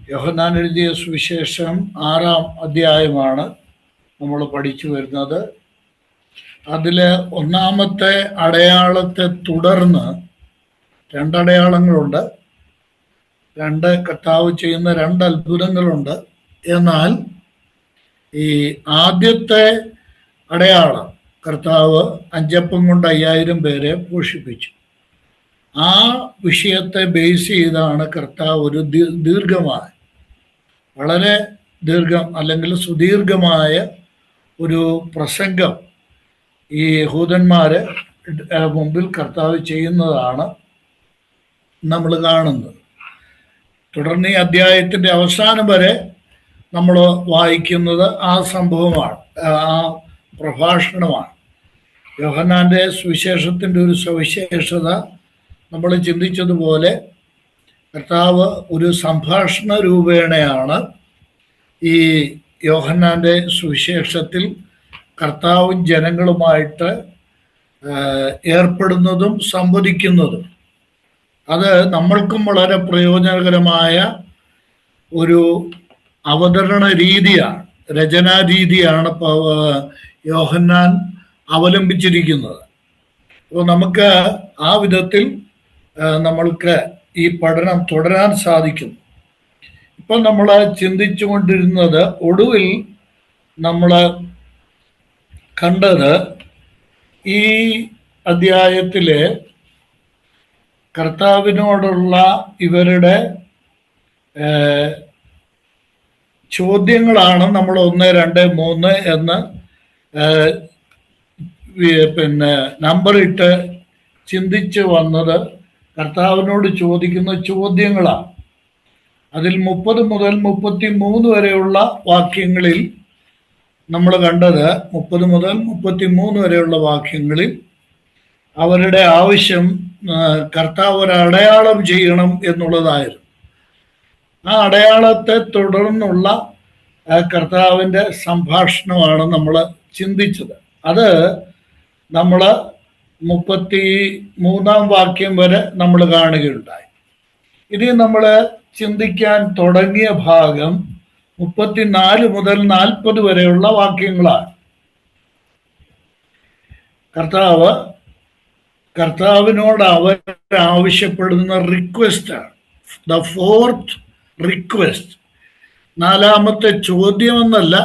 യോഹന്നാൻ എഴുതിയ സുവിശേഷം 6-ാം അധ്യായമാണ് നമ്മൾ പഠിച്ചു വരുന്നത്. അതിൽ ഒന്നാമത്തെ അടയാളത്തെ തുടർന്ന് രണ്ടടയാളങ്ങളുണ്ട്. കർത്താവ് ചെയ്യുന്ന രണ്ട് അത്ഭുതങ്ങളുണ്ട്. എന്നാൽ ഈ ആദ്യത്തെ അടയാളം കർത്താവ് 5 അപ്പം കൊണ്ട് 5000 പേരെ പോഷിപ്പിച്ചു. ആ വിഷയത്തെ ബേസ് ചെയ്താണ് കർത്താവ് ഒരു ദീർഘമായ, വളരെ അല്ലെങ്കിൽ സുദീർഘമായ ഒരു പ്രസംഗം ഈ യഹൂദന്മാരെ മുമ്പിൽ കർത്താവ് ചെയ്യുന്നതാണ് നമ്മൾ കാണുന്നത്. തുടർന്ന് ഈ അധ്യായത്തിൻ്റെ അവസാനം വരെ നമ്മൾ വായിക്കുന്നത് ആ സംഭവമാണ്, ആ പ്രഭാഷണമാണ്. യോഹന്നാൻ്റെ സുവിശേഷത്തിൻ്റെ ഒരു സവിശേഷത നമ്മൾ ചിന്തിച്ചതുപോലെ കർത്താവ് ഒരു സംഭാഷണ രൂപേണയാണ് ഈ യോഹന്നാൻ്റെ സുവിശേഷത്തിൽ കർത്താവും ജനങ്ങളുമായിട്ട് ഏർപ്പെടുന്നതും സംവദിക്കുന്നതും. അത് നമ്മൾക്കും വളരെ പ്രയോജനകരമായ ഒരു അവതരണ രീതിയാണ്, രചനാ രീതിയാണ് യോഹന്നാൻ അവലംബിച്ചിരിക്കുന്നത്. അപ്പോൾ നമുക്ക് ആ വിധത്തിൽ നമ്മൾക്ക് ഈ പഠനം തുടരാൻ സാധിക്കും. ഇപ്പം നമ്മൾ ചിന്തിച്ചു കൊണ്ടിരുന്നത്, ഒടുവിൽ നമ്മൾ കണ്ടത് ഈ അധ്യായത്തിലെ കർത്താവിനോടുള്ള ഇവരുടെ ചോദ്യങ്ങളാണ് നമ്മൾ 1, 2, 3 എന്ന് നമ്പർ ഇട്ട് ചിന്തിച്ച് വന്നത്. കർത്താവിനോട് ചോദിക്കുന്ന ചോദ്യങ്ങളാണ്. അതിൽ 30 മുതൽ 33 വരെയുള്ള വാക്യങ്ങളിൽ നമ്മൾ കണ്ടത്, 30 മുതൽ 33 വരെയുള്ള വാക്യങ്ങളിൽ അവരുടെ ആവശ്യം കർത്താവ് ഒരു അടയാളം ചെയ്യണം എന്നുള്ളതായിരുന്നു. ആ അടയാളത്തെ തുടർന്നുള്ള കർത്താവിൻ്റെ സംഭാഷണമാണ് നമ്മൾ ചിന്തിച്ചത്. അത് നമ്മൾ 33-ാം വാക്യം വരെ നമ്മൾ കാണുകയുണ്ടായി. ഇനി നമ്മൾ ചിന്തിക്കാൻ തുടങ്ങിയ ഭാഗം 34 മുതൽ 40 വരെയുള്ള വാക്യങ്ങളാണ്. കർത്താവിനോട് അവരാവശ്യപ്പെടുന്ന റിക്വസ്റ്റാണ്, ദ 4th റിക്വസ്റ്റ്. 4-ാമത്തെ ചോദ്യമെന്നല്ല,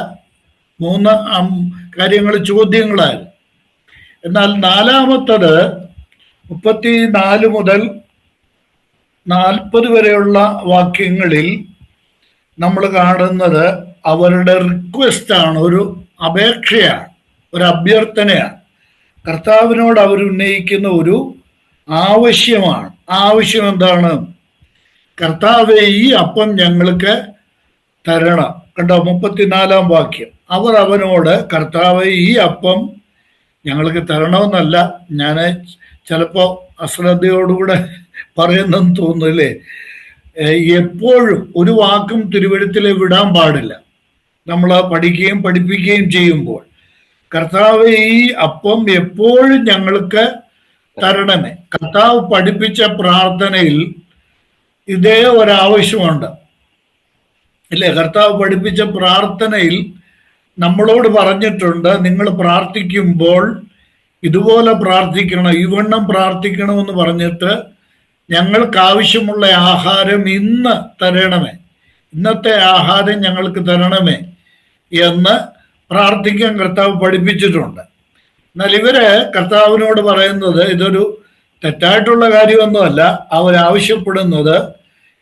3 കാര്യങ്ങൾ ചോദ്യങ്ങളായിരുന്നു. എന്നാൽ 4-ാമത്തത് 34 മുതൽ 40 വരെയുള്ള വാക്യങ്ങളിൽ നമ്മൾ കാണുന്നത് അവരുടെ റിക്വസ്റ്റാണ്, ഒരു അപേക്ഷയാണ്, ഒരു അഭ്യർത്ഥനയാണ്. കർത്താവിനോട് അവരുന്നയിക്കുന്ന ഒരു ആവശ്യമാണ്. ആവശ്യം എന്താണ്? കർത്താവേ, ഈ അപ്പം ഞങ്ങൾക്ക് തരണം. കണ്ടോ, 34-ാം വാക്യം. അവർ അവനോട്, കർത്താവേ, ഈ അപ്പം ഞങ്ങൾക്ക് തരണമെന്നല്ല, ഞാൻ ചിലപ്പോൾ അശ്രദ്ധയോടുകൂടെ പറയുന്നെന്ന് തോന്നുന്നില്ലേ. എപ്പോഴും ഒരു വാക്കും തിരുവെഴുത്തിൽ വിടാൻ പാടില്ല. നമ്മൾ പഠിക്കുകയും പഠിപ്പിക്കുകയും ചെയ്യുമ്പോൾ, കർത്താവ് ഈ അപ്പം എപ്പോഴും ഞങ്ങൾക്ക് തരണമേ. കർത്താവ് പഠിപ്പിച്ച പ്രാർത്ഥനയിൽ ഇതേ ഒരാവശ്യമുണ്ട് ഇല്ലേ? കർത്താവ് പഠിപ്പിച്ച പ്രാർത്ഥനയിൽ നമ്മളോട് പറഞ്ഞിട്ടുണ്ട്, നിങ്ങൾ പ്രാർത്ഥിക്കുമ്പോൾ ഇതുപോലെ പ്രാർത്ഥിക്കണം, ഇവണ്ണം പ്രാർത്ഥിക്കണമെന്ന് പറഞ്ഞിട്ട്, ഞങ്ങൾക്ക് ആവശ്യമുള്ള ആഹാരം ഇന്ന് തരണമേ, ഇന്നത്തെ ആഹാരം ഞങ്ങൾക്ക് തരണമേ എന്ന് പ്രാർത്ഥിക്കാൻ കർത്താവ് പഠിപ്പിച്ചിട്ടുണ്ട്. എന്നാൽ ഇവര് കർത്താവിനോട് പറയുന്നത് ഇതൊരു തെറ്റായിട്ടുള്ള കാര്യമൊന്നുമല്ല. അവരാവശ്യപ്പെടുന്നത്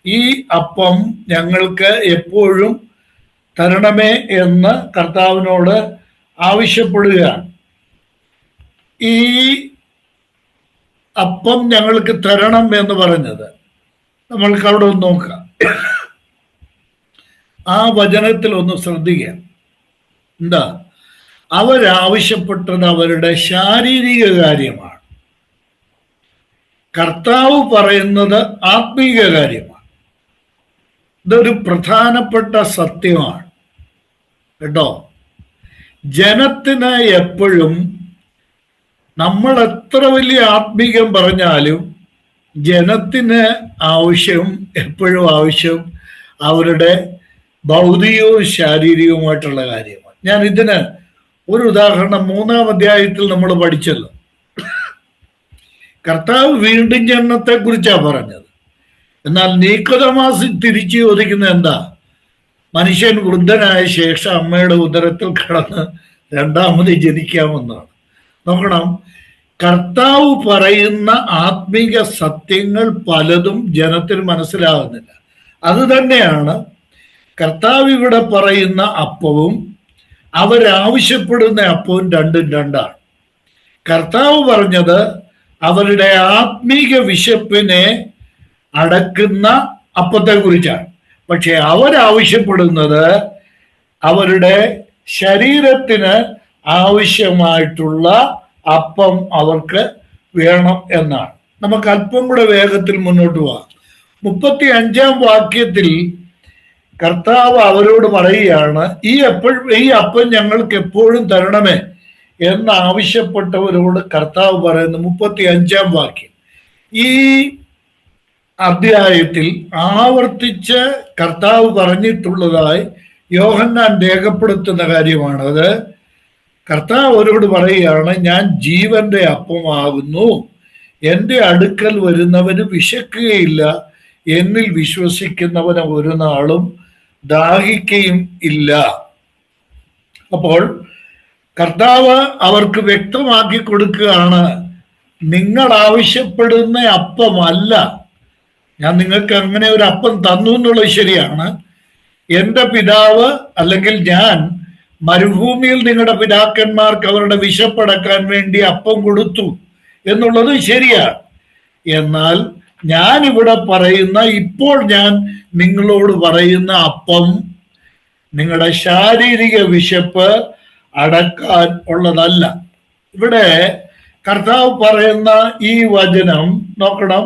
ഈ അപ്പം ഞങ്ങൾക്ക് എപ്പോഴും തരണമേ എന്ന് കർത്താവിനോട് ആവശ്യപ്പെടുകയാണ്. ഈ അപ്പം ഞങ്ങൾക്ക് തരണം എന്ന് പറഞ്ഞത് നമ്മൾക്ക് അവിടെ ഒന്ന് നോക്കാം. ആ വചനത്തിൽ ഒന്ന് ശ്രദ്ധിക്കാം. എന്താ അവരാവശ്യപ്പെട്ടത്? അവരുടെ ശാരീരിക കാര്യമാണ്. കർത്താവ് പറയുന്നത് ആത്മീക കാര്യമാണ്. ഇതൊരു പ്രധാനപ്പെട്ട സത്യമാണ് കേട്ടോ. ജനത്തിന് എപ്പോഴും, നമ്മൾ എത്ര വലിയ ആത്മീകം പറഞ്ഞാലും ജനത്തിന് എപ്പോഴും ആവശ്യം അവരുടെ ഭൗതികവും ശാരീരികവുമായിട്ടുള്ള കാര്യമാണ്. ഞാൻ ഇതിന് ഒരു ഉദാഹരണം 3-ാം അധ്യായത്തിൽ നമ്മൾ പഠിച്ചല്ലോ. കർത്താവ് വീണ്ടും ജനനത്തെ കുറിച്ചാണ് പറഞ്ഞത്. എന്നാൽ നീക്കോദെമാസ് തിരിച്ചു ചോദിക്കുന്നത് എന്താ? മനുഷ്യൻ വൃദ്ധനായ ശേഷം അമ്മയുടെ ഉദരത്തിൽ കടന്ന് രണ്ടാമത് ജനിക്കാമെന്നാണ്. നോക്കണം, കർത്താവ് പറയുന്ന ആത്മീക സത്യങ്ങൾ പലതും ജനത്തിന് മനസ്സിലാകുന്നില്ല. അത് തന്നെയാണ് കർത്താവ് ഇവിടെ പറയുന്ന അപ്പവും അവരാവശ്യപ്പെടുന്ന അപ്പവും രണ്ടും രണ്ടാണ്. കർത്താവ് പറഞ്ഞത് അവരുടെ ആത്മീക വിശപ്പിനെ അടക്കുന്ന അപ്പത്തെ കുറിച്ചാണ്. പക്ഷെ അവരാവശ്യപ്പെടുന്നത് അവരുടെ ശരീരത്തിന് ആവശ്യമായിട്ടുള്ള അപ്പം അവർക്ക് വേണം എന്നാണ്. നമുക്ക് അല്പം കൂടെ വേഗത്തിൽ മുന്നോട്ട് പോകാം. 35-ാം വാക്യത്തിൽ കർത്താവ് അവരോട് പറയുകയാണ്, ഈ അപ്പം ഞങ്ങൾക്ക് എപ്പോഴും തരണമേ എന്നാവശ്യപ്പെട്ടവരോട് കർത്താവ് പറയുന്നു. 35-ാം വാക്യം ഈ അധ്യായത്തിൽ ആവർത്തിച്ച് കർത്താവ് പറഞ്ഞിട്ടുള്ളതായി യോഹന്നാൻ രേഖപ്പെടുത്തുന്ന കാര്യമാണ്. അത് കർത്താവ് അവരോട് പറയുകയാണ്, ഞാൻ ജീവന്റെ അപ്പമാകുന്നു, എൻ്റെ അടുക്കൽ വരുന്നവന് വിശക്കുകയില്ല, എന്നിൽ വിശ്വസിക്കുന്നവന് ഒരു നാളും ദാഹിക്കുകയും ഇല്ല. അപ്പോൾ കർത്താവ് അവർക്ക് വ്യക്തമാക്കി കൊടുക്കുകയാണ്, നിങ്ങൾ ആവശ്യപ്പെടുന്ന അപ്പമല്ല, ഞാൻ നിങ്ങൾക്ക് അങ്ങനെ ഒരു അപ്പം തന്നു എന്നുള്ളത് ശരിയാണ്. എൻ്റെ പിതാവ് അല്ലെങ്കിൽ ഞാൻ മരുഭൂമിയിൽ നിങ്ങളുടെ പിതാക്കന്മാർക്ക് അവരുടെ വിശപ്പടക്കാൻ വേണ്ടി അപ്പം കൊടുത്തു എന്നുള്ളത് ശരിയാണ്. എന്നാൽ ഞാൻ ഇവിടെ പറയുന്ന, ഇപ്പോൾ ഞാൻ നിങ്ങളോട് പറയുന്ന അപ്പം നിങ്ങളുടെ ശാരീരിക വിശപ്പ് അടക്കാൻ ഉള്ളതല്ല. ഇവിടെ കർത്താവ് പറയുന്ന ഈ വചനം നോക്കണം,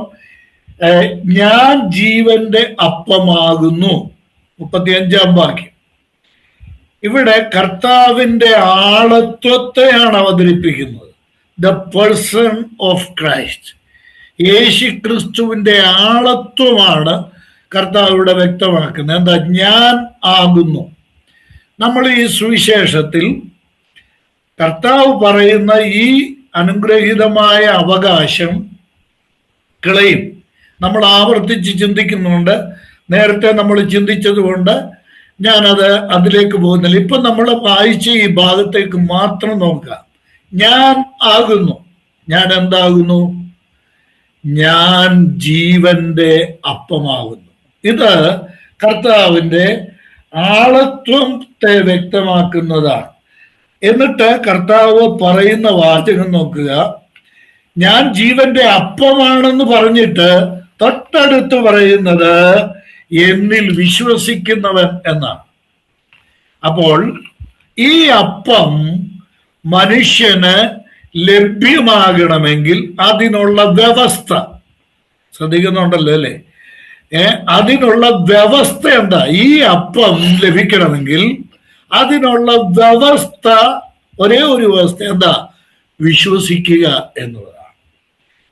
ഞാൻ ജീവന്റെ അപ്പമാകുന്നു. 35-ാം വാക്യം ഇവിടെ കർത്താവിന്റെ ആളത്വത്തെയാണ് അവതരിപ്പിക്കുന്നത്. ദ പേഴ്സൺ ഓഫ് ക്രൈസ്റ്റ്, യേശു ക്രിസ്തുവിന്റെ ആളത്വമാണ് കർത്താവ് ഇവിടെ വ്യക്തമാക്കുന്നത്. എന്താ? ഞാൻ ആകുന്നു. നമ്മൾ ഈ സുവിശേഷത്തിൽ കർത്താവ് പറയുന്ന ഈ അനുഗ്രഹീതമായ അവകാശം കളയും നമ്മൾ ആവർത്തിച്ച് ചിന്തിക്കുന്നുണ്ട്. നേരത്തെ നമ്മൾ ചിന്തിച്ചത് കൊണ്ട് ഞാനത് അതിലേക്ക് പോകുന്നില്ല. ഇപ്പം നമ്മൾ വായിച്ച ഈ ഭാഗത്തേക്ക് മാത്രം നോക്കാം. ഞാൻ ആകുന്നു. ഞാൻ എന്താകുന്നു? ഞാൻ ജീവന്റെ അപ്പമാകുന്നു. ഇത് കർത്താവിന്റെ ആളത്വത്തെ വ്യക്തമാക്കുന്നതാണ്. എന്നിട്ട് കർത്താവ് പറയുന്ന വാചകം നോക്കുക, ഞാൻ ജീവന്റെ അപ്പമാണെന്ന് പറഞ്ഞിട്ട് തൊട്ടടുത്ത് പറയുന്നത് എന്നിൽ വിശ്വസിക്കുന്നവൻ എന്നാണ്. അപ്പോൾ ഈ അപ്പം മനുഷ്യന് ലഭ്യമാകണമെങ്കിൽ അതിനുള്ള വ്യവസ്ഥ, ശ്രദ്ധിക്കുന്നുണ്ടല്ലോ അല്ലേ? അതിനുള്ള വ്യവസ്ഥ എന്താ? ഈ അപ്പം ലഭിക്കണമെങ്കിൽ അതിനുള്ള വ്യവസ്ഥ, ഒരേ ഒരു വ്യവസ്ഥ എന്താ? വിശ്വസിക്കുക എന്നുള്ളതാണ്.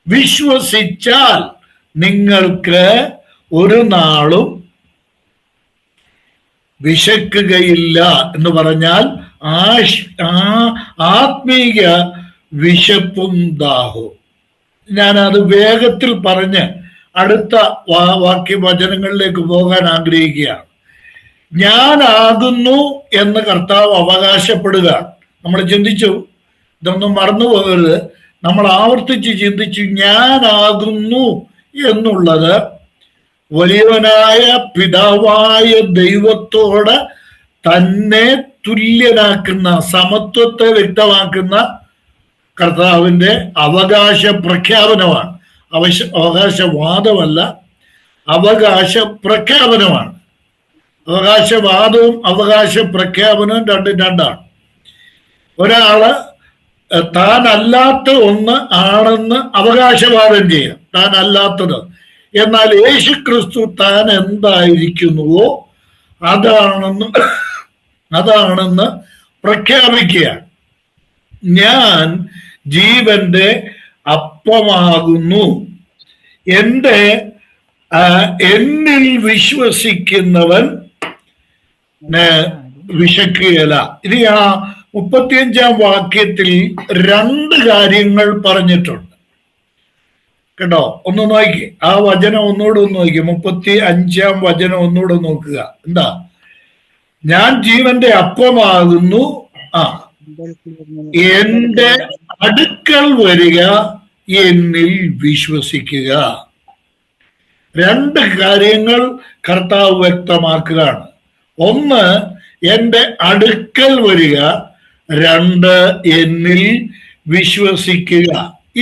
വിശ്വസിച്ചാൽ നിങ്ങൾക്ക് ഒരു നാളും വിശക്കുകയില്ല എന്ന് പറഞ്ഞാൽ ആത്മീയ വിശപ്പും ദാഹവും. ഞാനത് വേഗത്തിൽ പറഞ്ഞ് അടുത്ത വാക്യവചനങ്ങളിലേക്ക് പോകാൻ ആഗ്രഹിക്കുകയാണ്. ഞാനാകുന്നു എന്ന് കർത്താവ് അവകാശപ്പെടുക. നമ്മൾ ചിന്തിച്ചു, ഇതൊന്നും മറന്നു പോകരുത്, നമ്മൾ ആവർത്തിച്ച് ചിന്തിച്ചു. ഞാനാകുന്നു എന്നുള്ളത് വലിയവനായ പിതാവായ ദൈവത്തോട് തന്നെ തുല്യനാക്കുന്ന, സമത്വത്തെ വ്യക്തമാക്കുന്ന കർത്താവിന്റെ അവകാശ പ്രഖ്യാപനമാണ്. അവകാശവാദമല്ല, അവകാശ പ്രഖ്യാപനമാണ്. അവകാശവാദവും അവകാശ പ്രഖ്യാപനവും രണ്ടും രണ്ടാണ്. ഒരാള് താൻ അല്ലാത്ത ഒന്ന് ആണെന്ന് അവകാശവാദം ചെയ്യാം, താൻ അല്ലാത്തത്. എന്നാൽ യേശു ക്രിസ്തു താൻ എന്തായിരിക്കുന്നുവോ അതാണെന്ന് പ്രഖ്യാപിക്കുകയാണ്. ഞാൻ ജീവന്റെ അപ്പമാകുന്നു. എൻ്റെ എന്നിൽ വിശ്വസിക്കുന്നവൻ വിശക്കുകയില്ല. ഇനി ആ 35-ാം വാക്യത്തിൽ 2 കാര്യങ്ങൾ പറഞ്ഞിട്ടുണ്ട് കേട്ടോ. ഒന്ന് നോക്കി ആ വചനം ഒന്നുകൂടെ ഒന്ന് നോക്കി. 35-ാം വചനം ഒന്നുകൂടെ നോക്കുക. എന്താ? ഞാൻ ജീവന്റെ അപ്പമാകുന്നു, എന്റെ അടുക്കൽ വരിക, എന്നിൽ വിശ്വസിക്കുക. 2 കാര്യങ്ങൾ കർത്താവ് വ്യക്തമാക്കുകയാണ്. ഒന്ന്, എന്റെ അടുക്കൽ വരിക. 2, എന്നിൽ വിശ്വസിക്കുക.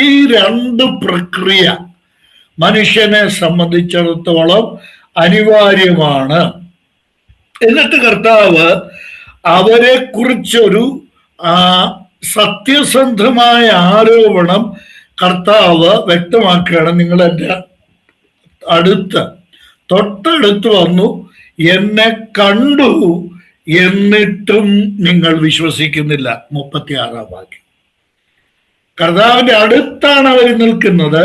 ഈ 2 പ്രക്രിയ മനുഷ്യനെ സംബന്ധിച്ചിടത്തോളം അനിവാര്യമാണ്. എന്നിട്ട് കർത്താവ് അവരെ കുറിച്ചൊരു സത്യസന്ധമായ ആരോപണം കർത്താവ് വ്യക്തമാക്കുകയാണ്. നിങ്ങൾ എൻ്റെ തൊട്ടടുത്ത് വന്നു, എന്നെ കണ്ടു, എന്നിട്ടും നിങ്ങൾ വിശ്വസിക്കുന്നില്ല. 36-ാം വാക്യം. കർത്താവിന്റെ അടുത്താണ് അവർ നിൽക്കുന്നത്.